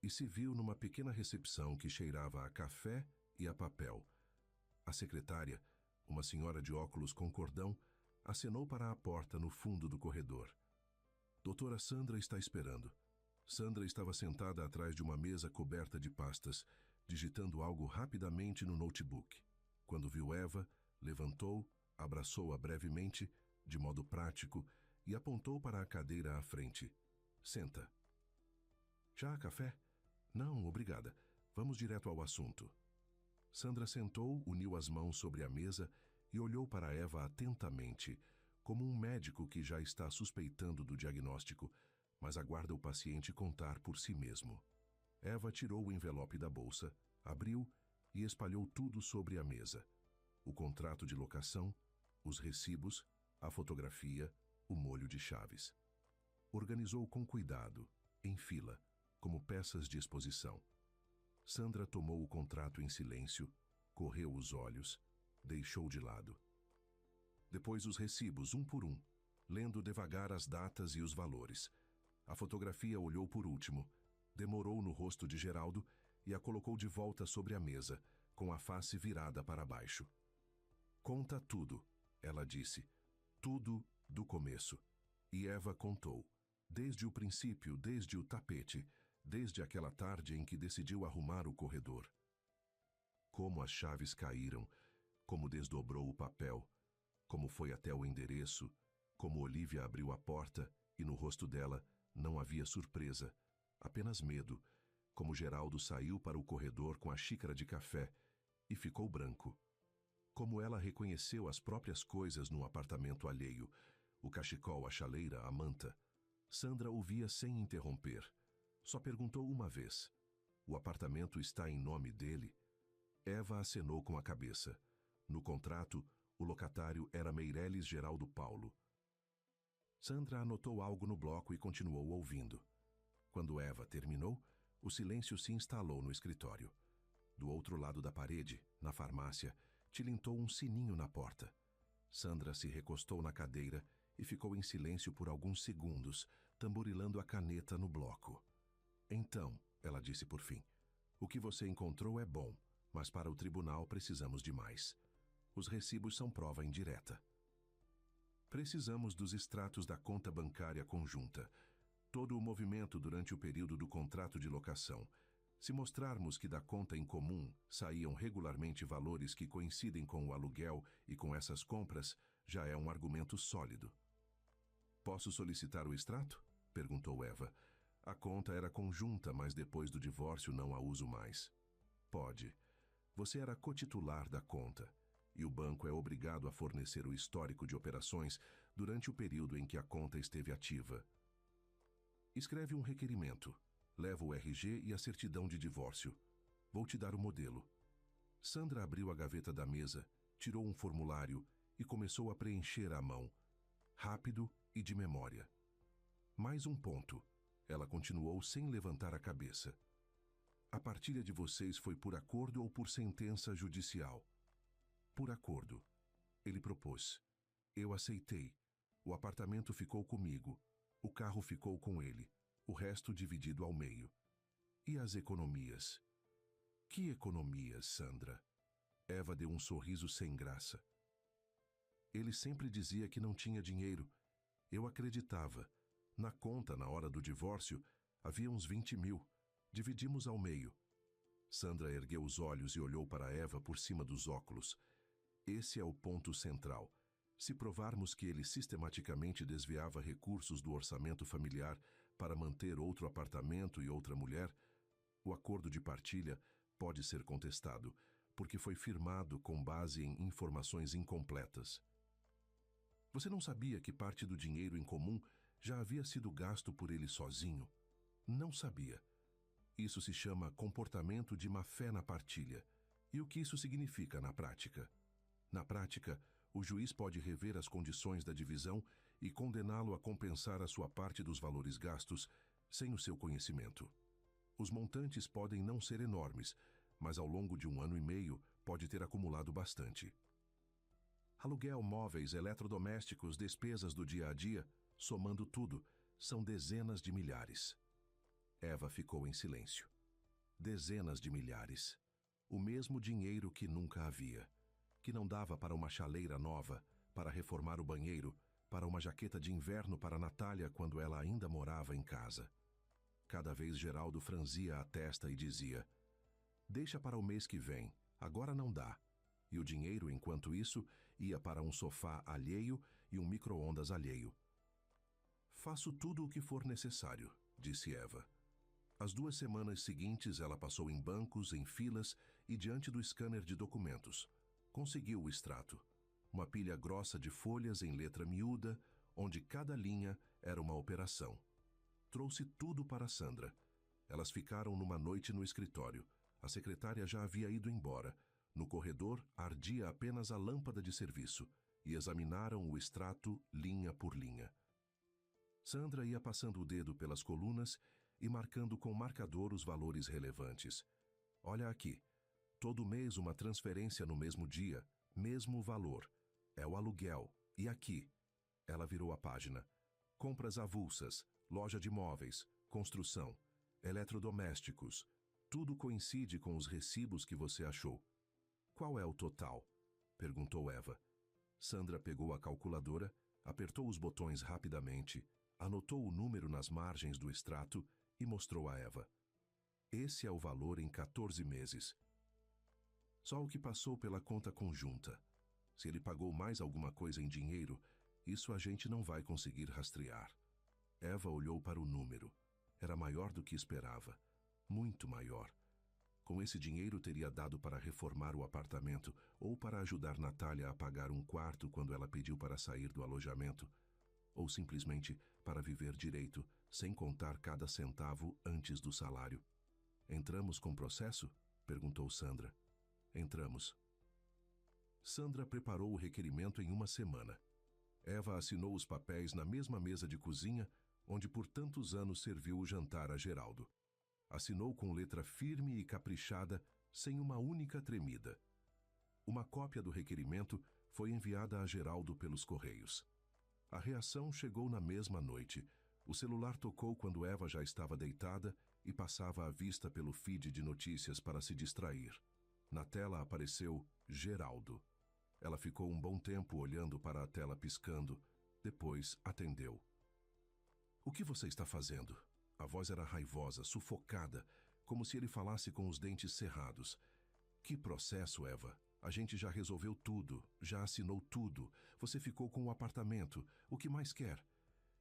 e se viu numa pequena recepção que cheirava a café e a papel. A secretária, uma senhora de óculos com cordão, acenou para a porta no fundo do corredor. Doutora Sandra está esperando. Sandra estava sentada atrás de uma mesa coberta de pastas, digitando algo rapidamente no notebook. Quando viu Eva, levantou, abraçou-a brevemente, de modo prático, e apontou para a cadeira à frente. Senta. Já há café? Não, obrigada. Vamos direto ao assunto. Sandra sentou, uniu as mãos sobre a mesa e olhou para Eva atentamente, como um médico que já está suspeitando do diagnóstico, mas aguarda o paciente contar por si mesmo. Eva tirou o envelope da bolsa, abriu e espalhou tudo sobre a mesa. O contrato de locação, os recibos, a fotografia, o molho de chaves. Organizou com cuidado, em fila, como peças de exposição. Sandra tomou o contrato em silêncio, correu os olhos, deixou de lado. Depois os recibos, um por um, lendo devagar as datas e os valores. A fotografia olhou por último, demorou no rosto de Geraldo e a colocou de volta sobre a mesa, com a face virada para baixo. Conta tudo, ela disse. Tudo do começo. E Eva contou. Desde o princípio, desde o tapete, desde aquela tarde em que decidiu arrumar o corredor. Como as chaves caíram, como desdobrou o papel, como foi até o endereço, como Olívia abriu a porta e no rosto dela não havia surpresa, apenas medo, como Geraldo saiu para o corredor com a xícara de café e ficou branco. Como ela reconheceu as próprias coisas no apartamento alheio, o cachecol, a chaleira, a manta. Sandra ouvia sem interromper. Só perguntou uma vez. O apartamento está em nome dele? Eva acenou com a cabeça. No contrato, o locatário era Meireles Geraldo Paulo. Sandra anotou algo no bloco e continuou ouvindo. Quando Eva terminou, o silêncio se instalou no escritório. Do outro lado da parede, na farmácia, tilintou um sininho na porta. Sandra se recostou na cadeira e ficou em silêncio por alguns segundos, tamborilando a caneta no bloco. Então, ela disse por fim, o que você encontrou é bom, mas para o tribunal precisamos de mais. Os recibos são prova indireta. Precisamos dos extratos da conta bancária conjunta, todo o movimento durante o período do contrato de locação. Se mostrarmos que da conta em comum saíam regularmente valores que coincidem com o aluguel e com essas compras, já é um argumento sólido. Posso solicitar o extrato? Perguntou Eva. A conta era conjunta, mas depois do divórcio não a uso mais. Pode. Você era cotitular da conta, e o banco é obrigado a fornecer o histórico de operações durante o período em que a conta esteve ativa. Escreve um requerimento. Leva o RG e a certidão de divórcio. Vou te dar o modelo. Sandra abriu a gaveta da mesa, tirou um formulário e começou a preencher à mão. Rápido e de memória. Mais um ponto. Ela continuou sem levantar a cabeça. A partilha de vocês foi por acordo ou por sentença judicial? Por acordo. Ele propôs. Eu aceitei. O apartamento ficou comigo. O carro ficou com ele. O resto dividido ao meio. E as economias? Que economias, Sandra? Eva deu um sorriso sem graça. Ele sempre dizia que não tinha dinheiro. Eu acreditava. Na conta, na hora do divórcio, havia uns 20 mil. Dividimos ao meio. Sandra ergueu os olhos e olhou para Eva por cima dos óculos. Esse é o ponto central. Se provarmos que ele sistematicamente desviava recursos do orçamento familiar para manter outro apartamento e outra mulher, o acordo de partilha pode ser contestado, porque foi firmado com base em informações incompletas. Você não sabia que parte do dinheiro em comum já havia sido gasto por ele sozinho? Não sabia. Isso se chama comportamento de má-fé na partilha. E o que isso significa na prática? Na prática, o juiz pode rever as condições da divisão e condená-lo a compensar a sua parte dos valores gastos sem o seu conhecimento. Os montantes podem não ser enormes, mas ao longo de 1 ano e meio pode ter acumulado bastante. Aluguel, móveis, eletrodomésticos, despesas do dia a dia, somando tudo, são dezenas de milhares. Eva ficou em silêncio. Dezenas de milhares. O mesmo dinheiro que nunca havia. Que não dava para uma chaleira nova, para reformar o banheiro, para uma jaqueta de inverno para Natália quando ela ainda morava em casa. Cada vez Geraldo franzia a testa e dizia: deixa para o mês que vem, agora não dá. E o dinheiro, enquanto isso, ia para um sofá alheio e um micro-ondas alheio. Faço tudo o que for necessário, disse Eva. As 2 semanas seguintes ela passou em bancos, em filas e diante do scanner de documentos. Conseguiu o extrato. Uma pilha grossa de folhas em letra miúda, onde cada linha era uma operação. Trouxe tudo para Sandra. Elas ficaram numa noite no escritório. A secretária já havia ido embora. No corredor ardia apenas a lâmpada de serviço e examinaram o extrato linha por linha. Sandra ia passando o dedo pelas colunas e marcando com marcador os valores relevantes. Olha aqui. Todo mês uma transferência no mesmo dia, mesmo valor. É o aluguel. E aqui. Ela virou a página. Compras avulsas, loja de móveis, construção, eletrodomésticos. Tudo coincide com os recibos que você achou. Qual é o total? Perguntou Eva. Sandra pegou a calculadora, apertou os botões rapidamente, anotou o número nas margens do extrato e mostrou a Eva. Esse é o valor em 14 meses. Só o que passou pela conta conjunta. Se ele pagou mais alguma coisa em dinheiro, isso a gente não vai conseguir rastrear. Eva olhou para o número. Era maior do que esperava. Muito maior. Com esse dinheiro teria dado para reformar o apartamento ou para ajudar Natália a pagar um quarto quando ela pediu para sair do alojamento, ou simplesmente para viver direito, sem contar cada centavo antes do salário. Entramos com o processo? Perguntou Sandra. Entramos. Sandra preparou o requerimento em uma semana. Eva assinou os papéis na mesma mesa de cozinha onde por tantos anos serviu o jantar a Geraldo. Assinou com letra firme e caprichada, sem uma única tremida. Uma cópia do requerimento foi enviada a Geraldo pelos correios. A reação chegou na mesma noite. O celular tocou quando Eva já estava deitada e passava a vista pelo feed de notícias para se distrair. Na tela apareceu Geraldo. Ela ficou um bom tempo olhando para a tela piscando. Depois atendeu. O que você está fazendo? A voz era raivosa, sufocada, como se ele falasse com os dentes cerrados. Que processo, Eva? A gente já resolveu tudo, já assinou tudo. Você ficou com um apartamento. O que mais quer?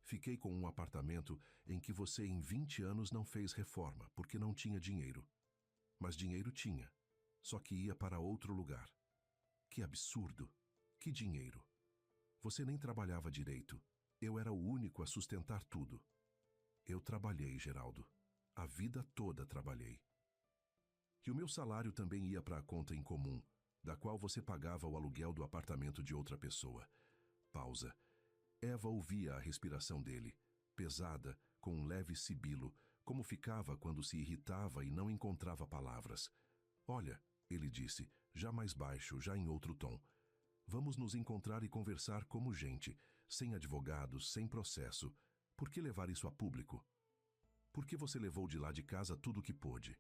Fiquei com um apartamento em que você em 20 anos não fez reforma, porque não tinha dinheiro. Mas dinheiro tinha, só que ia para outro lugar. Que absurdo! Que dinheiro! Você nem trabalhava direito. Eu era o único a sustentar tudo. Eu trabalhei, Geraldo. A vida toda trabalhei. E o meu salário também ia para a conta em comum, da qual você pagava o aluguel do apartamento de outra pessoa. Pausa. Eva ouvia a respiração dele, pesada, com um leve sibilo, como ficava quando se irritava e não encontrava palavras. Olha, ele disse, já mais baixo, já em outro tom. Vamos nos encontrar e conversar como gente, sem advogados, sem processo. Por que levar isso a público? Por que você levou de lá de casa tudo o que pôde?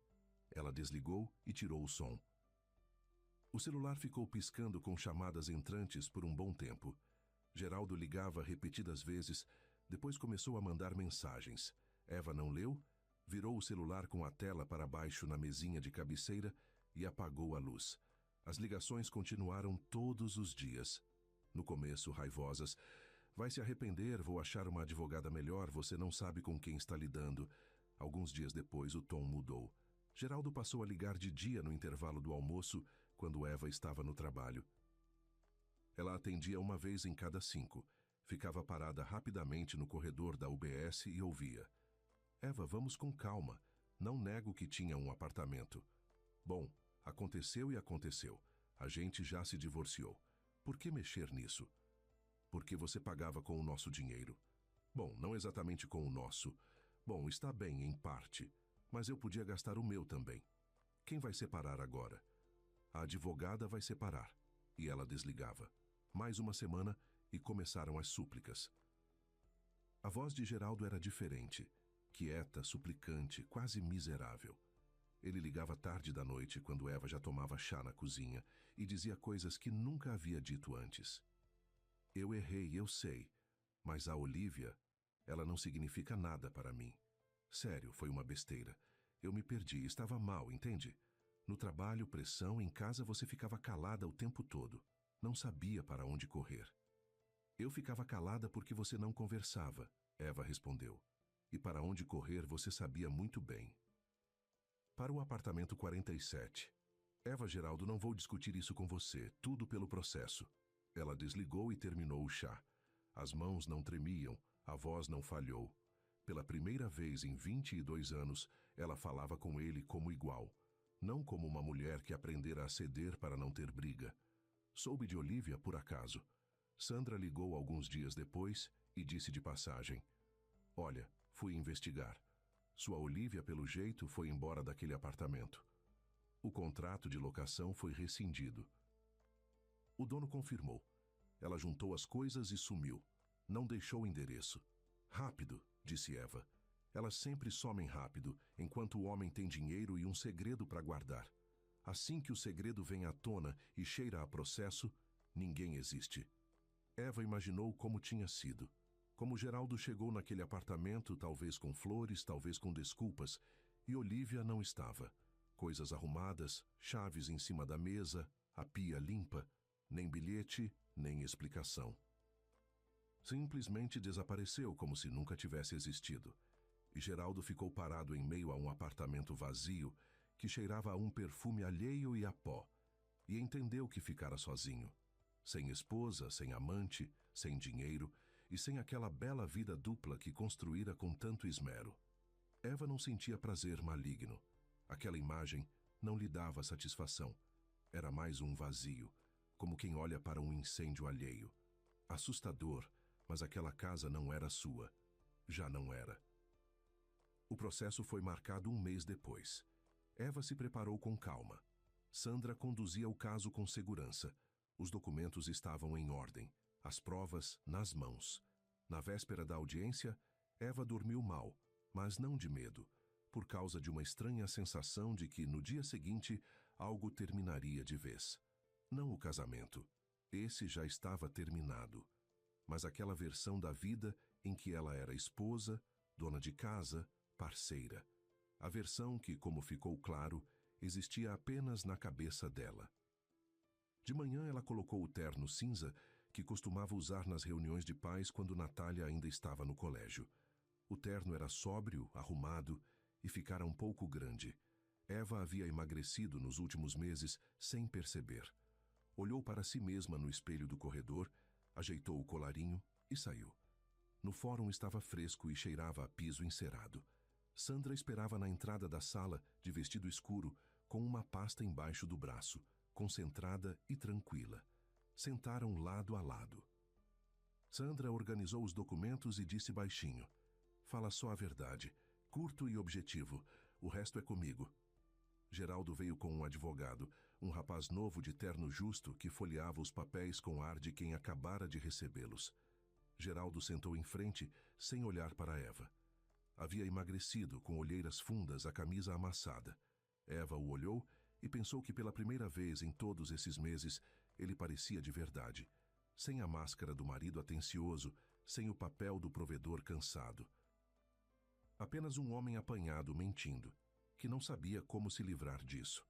Ela desligou e tirou o som. O celular ficou piscando com chamadas entrantes por um bom tempo. Geraldo ligava repetidas vezes, depois começou a mandar mensagens. Eva não leu, virou o celular com a tela para baixo na mesinha de cabeceira e apagou a luz. As ligações continuaram todos os dias. No começo, raivosas. Vai se arrepender, vou achar uma advogada melhor, você não sabe com quem está lidando. Alguns dias depois, o tom mudou. Geraldo passou a ligar de dia no intervalo do almoço, quando Eva estava no trabalho. Ela atendia uma vez em cada 5. Ficava parada rapidamente no corredor da UBS e ouvia. Eva, vamos com calma. Não nego que tinha um apartamento. Bom, aconteceu e aconteceu. A gente já se divorciou. Por que mexer nisso? Porque você pagava com o nosso dinheiro. Bom, não exatamente com o nosso. Bom, está bem, em parte. Mas eu podia gastar o meu também. Quem vai separar agora? A advogada vai separar. E ela desligava. Mais uma semana e começaram as súplicas. A voz de Geraldo era diferente. Quieta, suplicante, quase miserável. Ele ligava tarde da noite, quando Eva já tomava chá na cozinha, e dizia coisas que nunca havia dito antes. Eu errei, eu sei, mas a Olívia, ela não significa nada para mim. Sério, foi uma besteira. Eu me perdi, estava mal, entende? No trabalho, pressão, em casa você ficava calada o tempo todo. Não sabia para onde correr. Eu ficava calada porque você não conversava, Eva respondeu. E para onde correr você sabia muito bem. Para o apartamento 47. Eva, Geraldo, não vou discutir isso com você, tudo pelo processo. Ela desligou e terminou o chá. As mãos não tremiam, a voz não falhou. Pela primeira vez em 22 anos, ela falava com ele como igual. Não como uma mulher que aprendera a ceder para não ter briga. Soube de Olívia por acaso. Sandra ligou alguns dias depois e disse de passagem. Olha, fui investigar. Sua Olívia, pelo jeito, foi embora daquele apartamento. O contrato de locação foi rescindido. O dono confirmou. Ela juntou as coisas e sumiu. Não deixou o endereço. Rápido, disse Eva. Elas sempre somem rápido, enquanto o homem tem dinheiro e um segredo para guardar. Assim que o segredo vem à tona e cheira a processo, ninguém existe. Eva imaginou como tinha sido. Como Geraldo chegou naquele apartamento, talvez com flores, talvez com desculpas, e Olívia não estava. Coisas arrumadas, chaves em cima da mesa, a pia limpa, nem bilhete, nem explicação. Simplesmente desapareceu como se nunca tivesse existido. E Geraldo ficou parado em meio a um apartamento vazio que cheirava a um perfume alheio e a pó, e entendeu que ficara sozinho. Sem esposa, sem amante, sem dinheiro e sem aquela bela vida dupla que construíra com tanto esmero. Eva não sentia prazer maligno. Aquela imagem não lhe dava satisfação. Era mais um vazio, como quem olha para um incêndio alheio. Assustador, mas aquela casa não era sua. Já não era. O processo foi marcado um mês depois. Eva se preparou com calma. Sandra conduzia o caso com segurança. Os documentos estavam em ordem, as provas nas mãos. Na véspera da audiência, Eva dormiu mal, mas não de medo, por causa de uma estranha sensação de que, no dia seguinte, algo terminaria de vez. Não o casamento. Esse já estava terminado. Mas aquela versão da vida em que ela era esposa, dona de casa, parceira. A versão que, como ficou claro, existia apenas na cabeça dela. De manhã ela colocou o terno cinza que costumava usar nas reuniões de pais quando Natália ainda estava no colégio. O terno era sóbrio, arrumado e ficara um pouco grande. Eva havia emagrecido nos últimos meses sem perceber. Olhou para si mesma no espelho do corredor, ajeitou o colarinho e saiu. No fórum estava fresco e cheirava a piso encerado. Sandra esperava na entrada da sala, de vestido escuro, com uma pasta embaixo do braço, concentrada e tranquila. Sentaram lado a lado. Sandra organizou os documentos e disse baixinho: "Fala só a verdade, curto e objetivo, o resto é comigo." Geraldo veio com um advogado, um rapaz novo de terno justo que folheava os papéis com ar de quem acabara de recebê-los. Geraldo sentou em frente, sem olhar para Eva. Havia emagrecido, com olheiras fundas, a camisa amassada. Eva o olhou e pensou que pela primeira vez em todos esses meses ele parecia de verdade, sem a máscara do marido atencioso, sem o papel do provedor cansado. Apenas um homem apanhado mentindo, que não sabia como se livrar disso.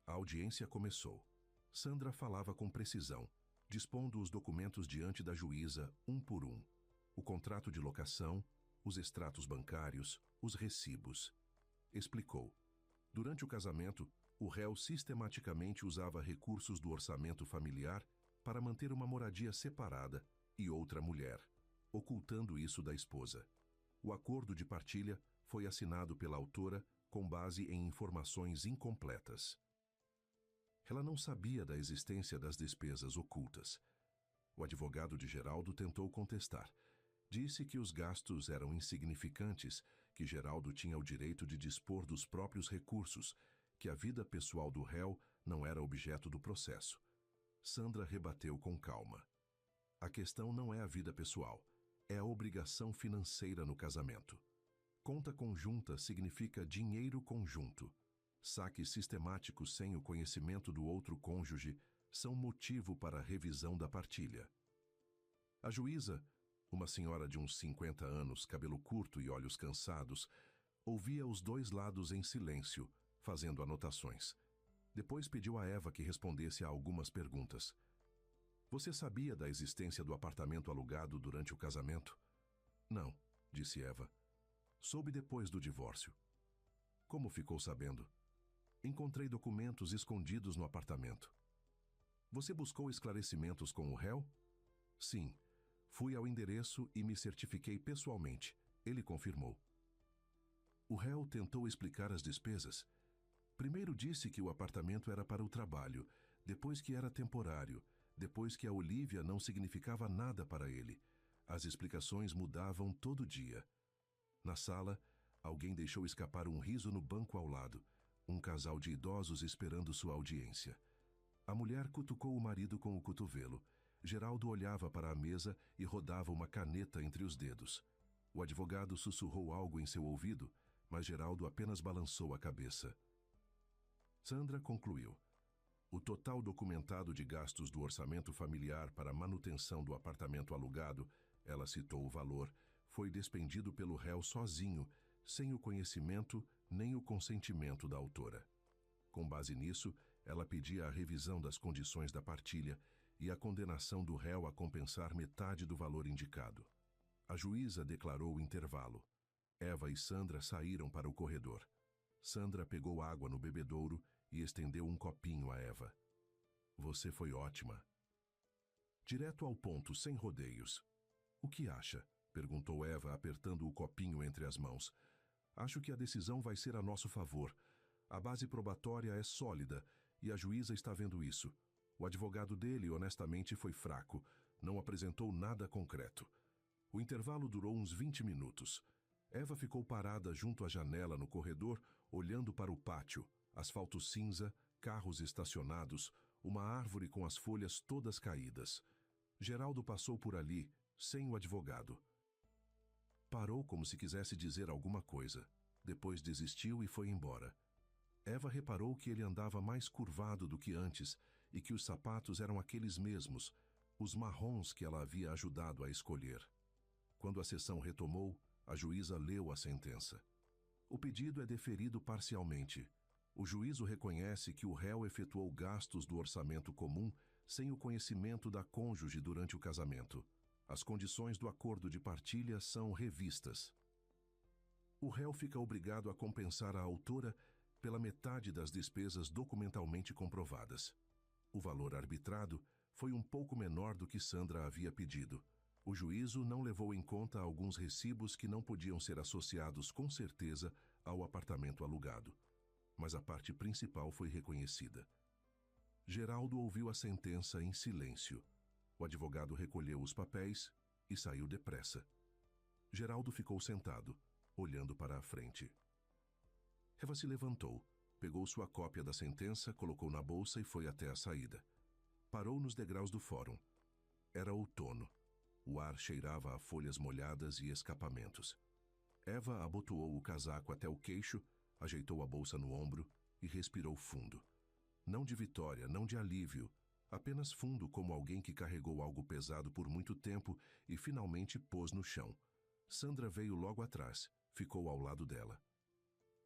A audiência começou. Sandra falava com precisão, dispondo os documentos diante da juíza, um por um. O contrato de locação, os extratos bancários, os recibos. Explicou. Durante o casamento, o réu sistematicamente usava recursos do orçamento familiar para manter uma moradia separada e outra mulher, ocultando isso da esposa. O acordo de partilha foi assinado pela autora com base em informações incompletas. Ela não sabia da existência das despesas ocultas. O advogado de Geraldo tentou contestar. Disse que os gastos eram insignificantes, que Geraldo tinha o direito de dispor dos próprios recursos, que a vida pessoal do réu não era objeto do processo. Sandra rebateu com calma. A questão não é a vida pessoal, é a obrigação financeira no casamento. Conta conjunta significa dinheiro conjunto. Saques sistemáticos sem o conhecimento do outro cônjuge são motivo para a revisão da partilha. A juíza, uma senhora de uns 50 anos, cabelo curto e olhos cansados, ouvia os dois lados em silêncio, fazendo anotações. Depois pediu a Eva que respondesse a algumas perguntas. Você sabia da existência do apartamento alugado durante o casamento? Não, disse Eva. Soube depois do divórcio. Como ficou sabendo? Encontrei documentos escondidos no apartamento. Você buscou esclarecimentos com o réu? Sim. Fui ao endereço e me certifiquei pessoalmente. Ele confirmou. O réu tentou explicar as despesas. Primeiro disse que o apartamento era para o trabalho, depois que era temporário, depois que a Olívia não significava nada para ele. As explicações mudavam todo dia. Na sala, alguém deixou escapar um riso no banco ao lado, um casal de idosos esperando sua audiência. A mulher cutucou o marido com o cotovelo. Geraldo olhava para a mesa e rodava uma caneta entre os dedos. O advogado sussurrou algo em seu ouvido, mas Geraldo apenas balançou a cabeça. Sandra concluiu. O total documentado de gastos do orçamento familiar para a manutenção do apartamento alugado, ela citou o valor, foi despendido pelo réu sozinho, sem o conhecimento nem o consentimento da autora. Com base nisso, ela pedia a revisão das condições da partilha e a condenação do réu a compensar metade do valor indicado. A juíza declarou o intervalo. Eva e Sandra saíram para o corredor. Sandra pegou água no bebedouro e estendeu um copinho a Eva. Você foi ótima. Direto ao ponto, sem rodeios. O que acha? Perguntou Eva, apertando o copinho entre as mãos. Acho que a decisão vai ser a nosso favor. A base probatória é sólida e a juíza está vendo isso. O advogado dele, honestamente, foi fraco. Não apresentou nada concreto. O intervalo durou uns 20 minutos. Eva ficou parada junto à janela no corredor, olhando para o pátio, asfalto cinza, carros estacionados, uma árvore com as folhas todas caídas. Geraldo passou por ali, sem o advogado. Parou como se quisesse dizer alguma coisa. Depois desistiu e foi embora. Eva reparou que ele andava mais curvado do que antes e que os sapatos eram aqueles mesmos, os marrons que ela havia ajudado a escolher. Quando a sessão retomou, a juíza leu a sentença. O pedido é deferido parcialmente. O juízo reconhece que o réu efetuou gastos do orçamento comum sem o conhecimento da cônjuge durante o casamento. As condições do acordo de partilha são revistas. O réu fica obrigado a compensar a autora pela metade das despesas documentalmente comprovadas. O valor arbitrado foi um pouco menor do que Sandra havia pedido. O juízo não levou em conta alguns recibos que não podiam ser associados com certeza ao apartamento alugado. Mas a parte principal foi reconhecida. Geraldo ouviu a sentença em silêncio. O advogado recolheu os papéis e saiu depressa. Geraldo ficou sentado, olhando para a frente. Eva se levantou, pegou sua cópia da sentença, colocou na bolsa e foi até a saída. Parou nos degraus do fórum. Era outono. O ar cheirava a folhas molhadas e escapamentos. Eva abotoou o casaco até o queixo, ajeitou a bolsa no ombro e respirou fundo. Não de vitória, não de alívio, apenas fundo como alguém que carregou algo pesado por muito tempo e finalmente pôs no chão. Sandra veio logo atrás, ficou ao lado dela.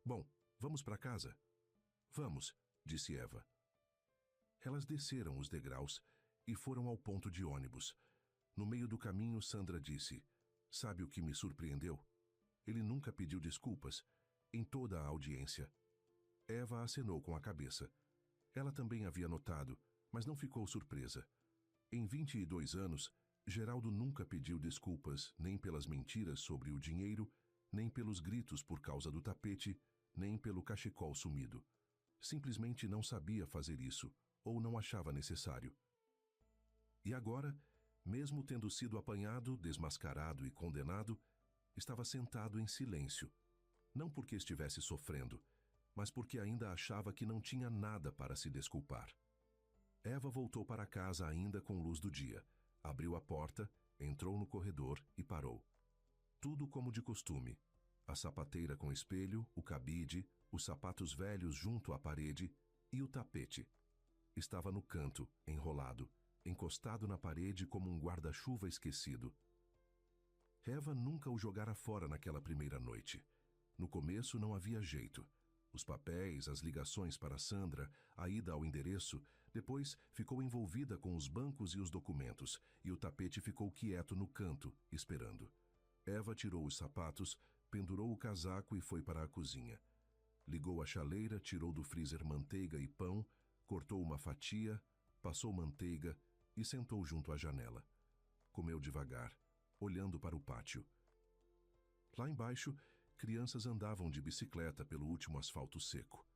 Bom, vamos para casa? Vamos, disse Eva. Elas desceram os degraus e foram ao ponto de ônibus. No meio do caminho, Sandra disse, sabe o que me surpreendeu? Ele nunca pediu desculpas, em toda a audiência. Eva acenou com a cabeça. Ela também havia notado, mas não ficou surpresa. Em 22 anos, Geraldo nunca pediu desculpas nem pelas mentiras sobre o dinheiro, nem pelos gritos por causa do tapete, nem pelo cachecol sumido. Simplesmente não sabia fazer isso, ou não achava necessário. E agora, mesmo tendo sido apanhado, desmascarado e condenado, estava sentado em silêncio. Não porque estivesse sofrendo, mas porque ainda achava que não tinha nada para se desculpar. Eva voltou para casa ainda com luz do dia. Abriu a porta, entrou no corredor e parou. Tudo como de costume. A sapateira com espelho, o cabide, os sapatos velhos junto à parede e o tapete. Estava no canto, enrolado, encostado na parede como um guarda-chuva esquecido. Eva nunca o jogara fora naquela primeira noite. No começo não havia jeito. Os papéis, as ligações para Sandra, a ida ao endereço, depois ficou envolvida com os bancos e os documentos, e o tapete ficou quieto no canto, esperando. Eva tirou os sapatos, pendurou o casaco e foi para a cozinha. Ligou a chaleira, tirou do freezer manteiga e pão, cortou uma fatia, passou manteiga e sentou junto à janela. Comeu devagar, olhando para o pátio. Lá embaixo, crianças andavam de bicicleta pelo último asfalto seco.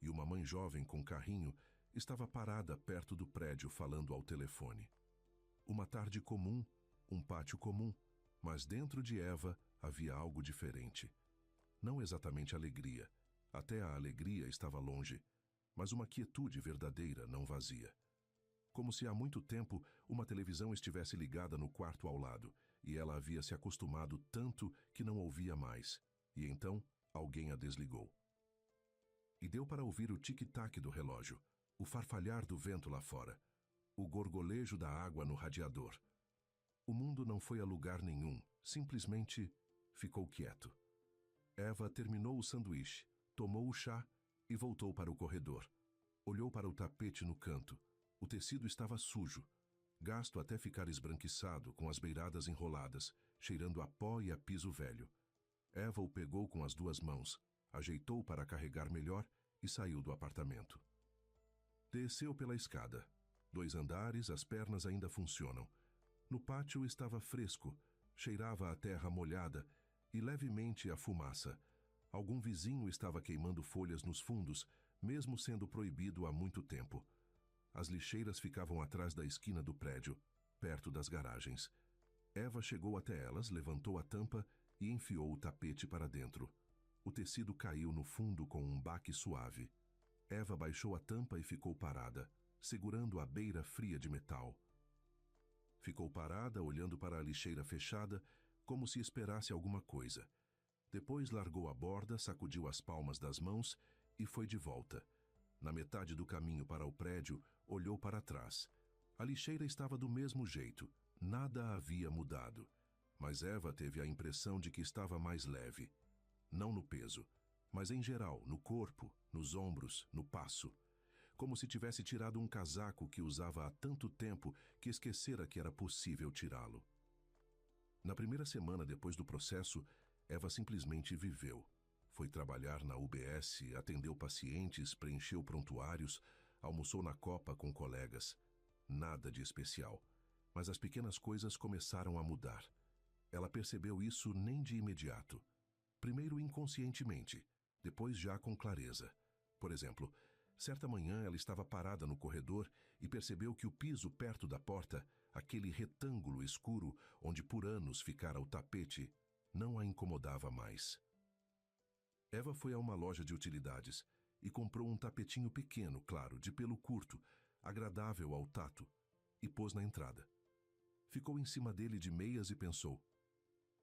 E uma mãe jovem com carrinho estava parada perto do prédio falando ao telefone. Uma tarde comum, um pátio comum, mas dentro de Eva havia algo diferente. Não exatamente alegria. Até a alegria estava longe, mas uma quietude verdadeira, não vazia. Como se há muito tempo uma televisão estivesse ligada no quarto ao lado, e ela havia se acostumado tanto que não ouvia mais, e então alguém a desligou. E deu para ouvir o tic-tac do relógio, o farfalhar do vento lá fora, o gorgolejo da água no radiador. O mundo não foi a lugar nenhum, simplesmente ficou quieto. Eva terminou o sanduíche, tomou o chá e voltou para o corredor. Olhou para o tapete no canto. O tecido estava sujo, gasto até ficar esbranquiçado, com as beiradas enroladas, cheirando a pó e a piso velho. Eva o pegou com as 2 mãos, ajeitou para carregar melhor e saiu do apartamento. Desceu pela escada. 2 andares, as pernas ainda funcionam. No pátio estava fresco, cheirava a terra molhada e levemente a fumaça. Algum vizinho estava queimando folhas nos fundos, mesmo sendo proibido há muito tempo. As lixeiras ficavam atrás da esquina do prédio, perto das garagens. Eva chegou até elas, levantou a tampa e enfiou o tapete para dentro. O tecido caiu no fundo com um baque suave. Eva baixou a tampa e ficou parada, segurando a beira fria de metal. Ficou parada, olhando para a lixeira fechada, como se esperasse alguma coisa. Depois largou a borda, sacudiu as palmas das mãos e foi de volta. Na metade do caminho para o prédio, olhou para trás. A lixeira estava do mesmo jeito, nada havia mudado. Mas Eva teve a impressão de que estava mais leve. Não no peso, mas em geral, no corpo, nos ombros, no passo. Como se tivesse tirado um casaco que usava há tanto tempo que esquecera que era possível tirá-lo. Na primeira semana depois do processo, Eva simplesmente viveu. Foi trabalhar na UBS, atendeu pacientes, preencheu prontuários, almoçou na copa com colegas. Nada de especial. Mas as pequenas coisas começaram a mudar. Ela percebeu isso nem de imediato. Primeiro inconscientemente, depois já com clareza. Por exemplo, certa manhã ela estava parada no corredor e percebeu que o piso perto da porta, aquele retângulo escuro onde por anos ficara o tapete, não a incomodava mais. Eva foi a uma loja de utilidades e comprou um tapetinho pequeno, claro, de pelo curto, agradável ao tato, e pôs na entrada. Ficou em cima dele de meias e pensou: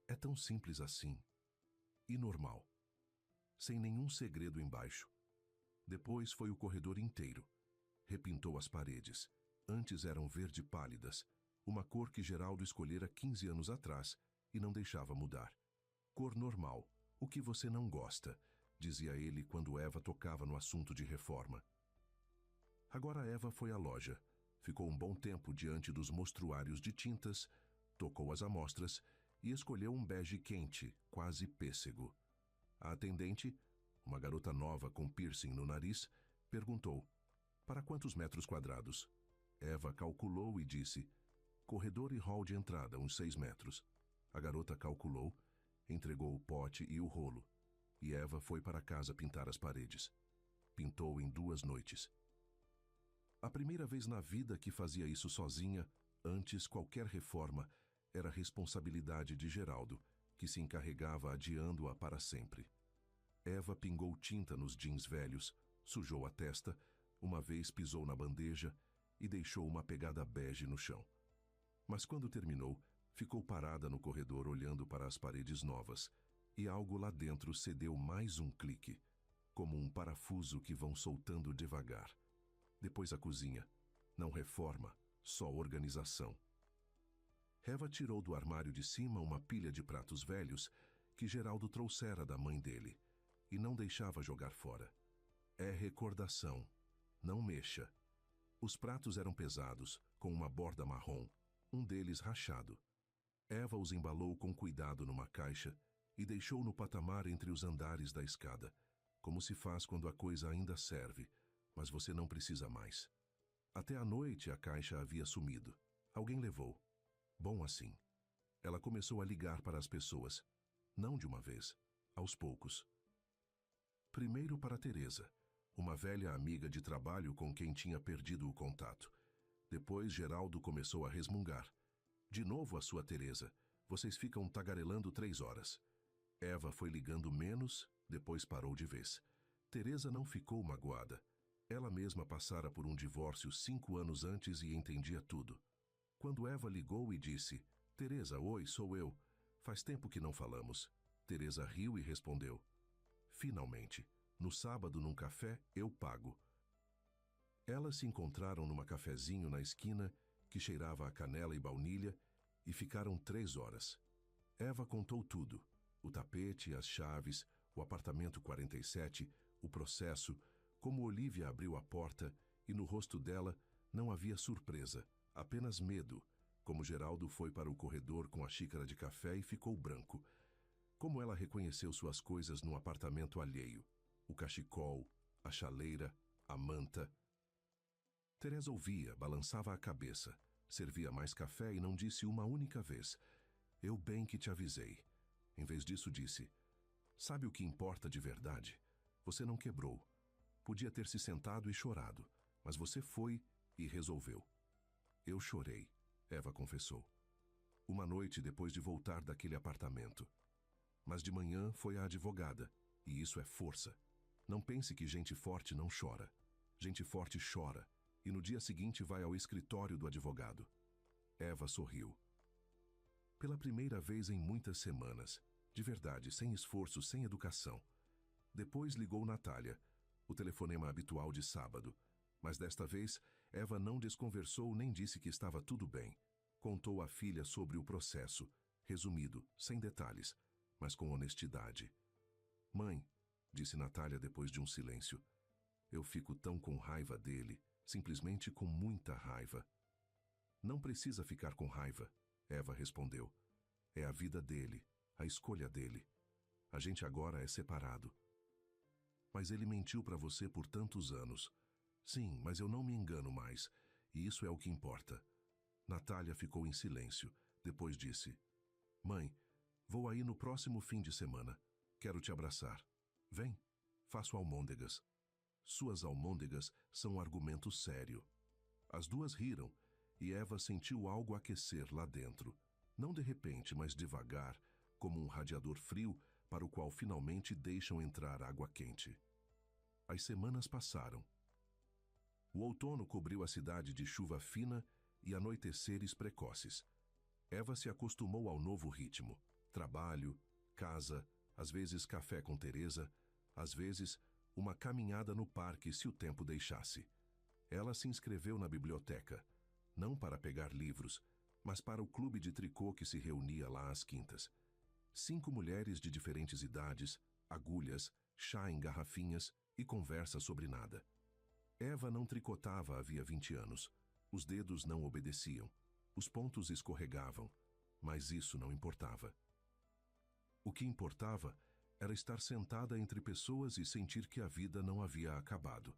é tão simples assim. E normal. Sem nenhum segredo embaixo. Depois foi o corredor inteiro. Repintou as paredes. Antes eram verde pálidas, uma cor que Geraldo escolhera 15 anos atrás e não deixava mudar. Cor normal, o que você não gosta, dizia ele quando Eva tocava no assunto de reforma. Agora Eva foi à loja. Ficou um bom tempo diante dos mostruários de tintas, tocou as amostras e escolheu um bege quente, quase pêssego. A atendente, uma garota nova com piercing no nariz, perguntou: para quantos metros quadrados? Eva calculou e disse: corredor e hall de entrada, uns 6 metros. A garota calculou, entregou o pote e o rolo, e Eva foi para casa pintar as paredes. Pintou em 2 noites. A primeira vez na vida que fazia isso sozinha, antes qualquer reforma, era responsabilidade de Geraldo, que se encarregava adiando-a para sempre. Eva pingou tinta nos jeans velhos, sujou a testa, uma vez pisou na bandeja e deixou uma pegada bege no chão. Mas quando terminou, ficou parada no corredor olhando para as paredes novas, e algo lá dentro cedeu mais um clique, como um parafuso que vão soltando devagar. Depois a cozinha. Não reforma, só organização. Eva tirou do armário de cima uma pilha de pratos velhos que Geraldo trouxera da mãe dele, e não deixava jogar fora. É recordação. Não mexa. Os pratos eram pesados, com uma borda marrom, um deles rachado. Eva os embalou com cuidado numa caixa e deixou no patamar entre os andares da escada, como se faz quando a coisa ainda serve, mas você não precisa mais. Até à noite a caixa havia sumido. Alguém levou. Bom assim. Ela começou a ligar para as pessoas. Não de uma vez, aos poucos. Primeiro para Teresa, uma velha amiga de trabalho com quem tinha perdido o contato. Depois Geraldo começou a resmungar. De novo a sua Teresa. Vocês ficam tagarelando 3 horas. Eva foi ligando menos, depois parou de vez. Teresa não ficou magoada. Ela mesma passara por um divórcio 5 anos antes e entendia tudo. Quando Eva ligou e disse: Teresa, oi, sou eu. Faz tempo que não falamos. Teresa riu e respondeu: Finalmente, no sábado num café eu pago. Elas se encontraram numa cafezinho na esquina que cheirava a canela e baunilha e ficaram 3 horas. Eva contou tudo: o tapete, as chaves, o apartamento 47, o processo, como Olívia abriu a porta e no rosto dela não havia surpresa, apenas medo, como Geraldo foi para o corredor com a xícara de café e ficou branco. Como ela reconheceu suas coisas num apartamento alheio: o cachecol, a chaleira, a manta. Teresa ouvia, balançava a cabeça, servia mais café e não disse uma única vez: Eu bem que te avisei. Em vez disso disse: Sabe o que importa de verdade? Você não quebrou. Podia ter se sentado e chorado, mas você foi e resolveu. Eu chorei, Eva confessou. Uma noite depois de voltar daquele apartamento. Mas de manhã foi a advogada, e isso é força. Não pense que gente forte não chora. Gente forte chora, e no dia seguinte vai ao escritório do advogado. Eva sorriu. Pela primeira vez em muitas semanas, de verdade, sem esforço, sem educação. Depois ligou Natália, o telefonema habitual de sábado. Mas desta vez, Eva não desconversou nem disse que estava tudo bem. Contou à filha sobre o processo, resumido, sem detalhes, mas com honestidade. Mãe, disse Natália depois de um silêncio, eu fico tão com raiva dele, simplesmente com muita raiva. Não precisa ficar com raiva, Eva respondeu. É a vida dele, a escolha dele. A gente agora é separado. Mas ele mentiu para você por tantos anos. Sim, mas eu não me engano mais, e isso é o que importa. Natália ficou em silêncio, depois disse: Mãe, vou aí no próximo fim de semana. Quero te abraçar. Vem, faço almôndegas. Suas almôndegas são um argumento sério. As duas riram, e Eva sentiu algo aquecer lá dentro. Não de repente, mas devagar, como um radiador frio para o qual finalmente deixam entrar água quente. As semanas passaram. O outono cobriu a cidade de chuva fina e anoiteceres precoces. Eva se acostumou ao novo ritmo. Trabalho, casa, às vezes café com Teresa, às vezes uma caminhada no parque se o tempo deixasse. Ela se inscreveu na biblioteca, não para pegar livros, mas para o clube de tricô que se reunia lá às quintas. 5 mulheres de diferentes idades, agulhas, chá em garrafinhas e conversa sobre nada. Eva não tricotava havia 20 anos. Os dedos não obedeciam. Os pontos escorregavam. Mas isso não importava. O que importava era estar sentada entre pessoas e sentir que a vida não havia acabado,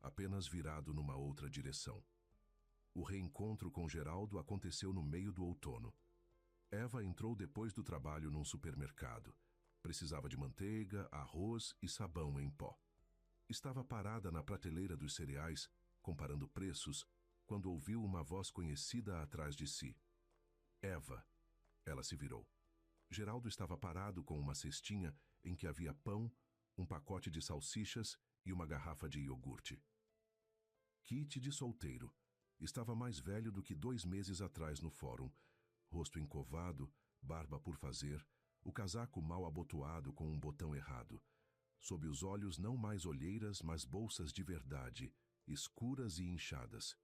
apenas virado numa outra direção. O reencontro com Geraldo aconteceu no meio do outono. Eva entrou depois do trabalho num supermercado. Precisava de manteiga, arroz e sabão em pó. Estava parada na prateleira dos cereais, comparando preços, quando ouviu uma voz conhecida atrás de si. Eva. Ela se virou. Geraldo estava parado com uma cestinha em que havia pão, um pacote de salsichas e uma garrafa de iogurte. Kit de solteiro. Estava mais velho do que 2 meses atrás no fórum. Rosto encovado, barba por fazer, o casaco mal abotoado com um botão errado. Sob os olhos não mais olheiras, mas bolsas de verdade, escuras e inchadas.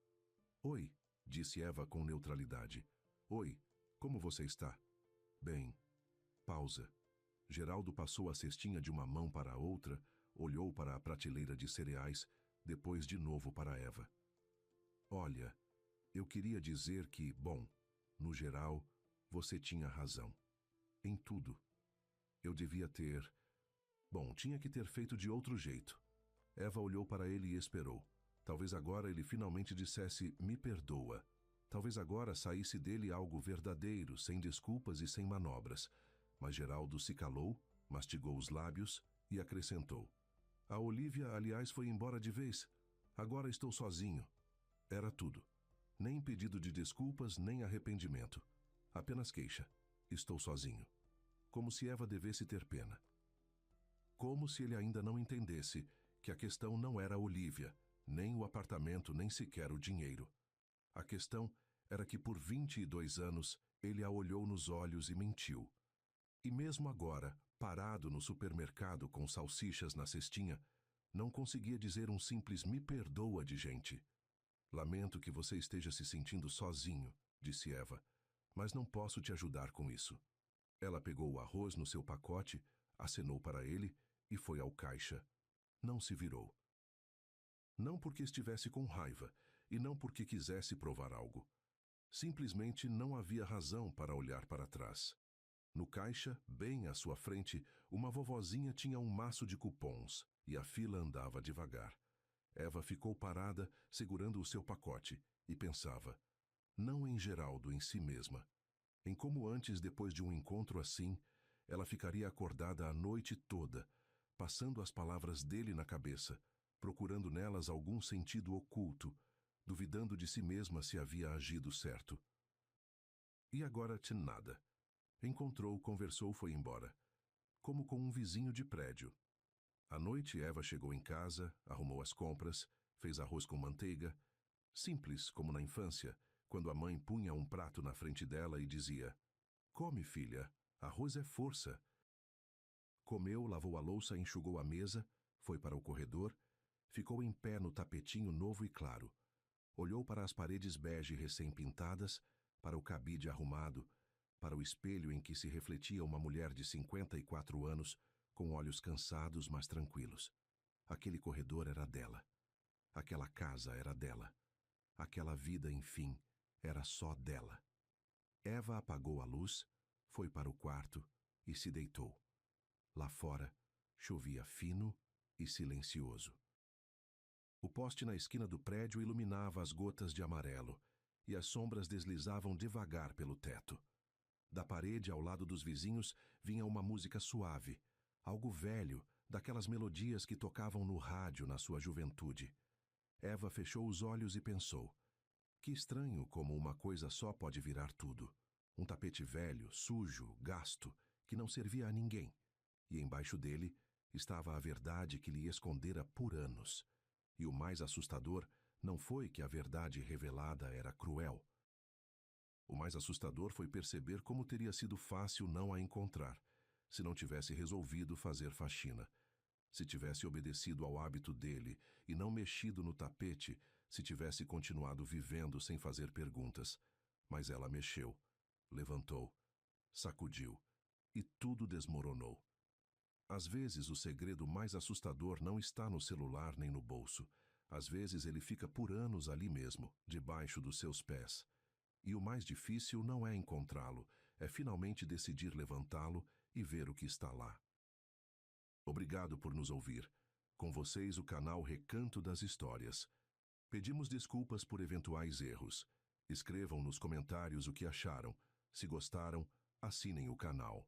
Oi, disse Eva com neutralidade. Oi, como você está? Bem. Pausa. Geraldo passou a cestinha de uma mão para a outra, olhou para a prateleira de cereais, depois de novo para Eva. Olha, eu queria dizer que, bom, no geral, você tinha razão. Em tudo. Eu devia ter... Bom, tinha que ter feito de outro jeito. Eva olhou para ele e esperou. Talvez agora ele finalmente dissesse, me perdoa. Talvez agora saísse dele algo verdadeiro, sem desculpas e sem manobras. Mas Geraldo se calou, mastigou os lábios e acrescentou. A Olívia, aliás, foi embora de vez. Agora estou sozinho. Era tudo. Nem pedido de desculpas, nem arrependimento. Apenas queixa. Estou sozinho. como se Eva devesse ter pena. Como se ele ainda não entendesse que a questão não era a Olivia, nem o apartamento, nem sequer o dinheiro. A questão era que por 22 anos ele a olhou nos olhos e mentiu. E mesmo agora, parado no supermercado com salsichas na cestinha, não conseguia dizer um simples "me perdoa" de gente. Lamento que você esteja se sentindo sozinho, disse Eva, mas não posso te ajudar com isso. Ela pegou o arroz no seu pacote, acenou para ele e foi ao caixa. Não se virou. Não porque estivesse com raiva e não porque quisesse provar algo. Simplesmente não havia razão para olhar para trás. No caixa, bem à sua frente, uma vovozinha tinha um maço de cupons e a fila andava devagar. Eva ficou parada, segurando o seu pacote, e pensava, não em Geraldo em si mesma, em como antes, depois de um encontro assim, ela ficaria acordada a noite toda, passando as palavras dele na cabeça, procurando nelas algum sentido oculto, duvidando de si mesma se havia agido certo. E agora nada. Encontrou, conversou, foi embora. Como com um vizinho de prédio. À noite, Eva chegou em casa, arrumou as compras, fez arroz com manteiga. Simples, como na infância, quando a mãe punha um prato na frente dela e dizia: "Come, filha, arroz é força." Comeu, lavou a louça, enxugou a mesa, foi para o corredor, ficou em pé no tapetinho novo e claro. Olhou para as paredes bege recém-pintadas, para o cabide arrumado, para o espelho em que se refletia uma mulher de 54 anos, com olhos cansados, mas tranquilos. Aquele corredor era dela. Aquela casa era dela. Aquela vida, enfim, era só dela. Eva apagou a luz, foi para o quarto e se deitou. Lá fora, chovia fino e silencioso. O poste na esquina do prédio iluminava as gotas de amarelo, e as sombras deslizavam devagar pelo teto. Da parede, ao lado dos vizinhos, vinha uma música suave, algo velho, daquelas melodias que tocavam no rádio na sua juventude. Eva fechou os olhos e pensou: que estranho como uma coisa só pode virar tudo. Um tapete velho, sujo, gasto, que não servia a ninguém. E embaixo dele estava a verdade que lhe escondera por anos. E o mais assustador não foi que a verdade revelada era cruel. O mais assustador foi perceber como teria sido fácil não a encontrar, se não tivesse resolvido fazer faxina. Se tivesse obedecido ao hábito dele e não mexido no tapete, se tivesse continuado vivendo sem fazer perguntas. Mas ela mexeu, levantou, sacudiu, e tudo desmoronou. Às vezes o segredo mais assustador não está no celular nem no bolso. Às vezes ele fica por anos ali mesmo, debaixo dos seus pés. E o mais difícil não é encontrá-lo, é finalmente decidir levantá-lo e ver o que está lá. Obrigado por nos ouvir. Com vocês o canal Recanto das Histórias. Pedimos desculpas por eventuais erros. Escrevam nos comentários o que acharam. Se gostaram, assinem o canal.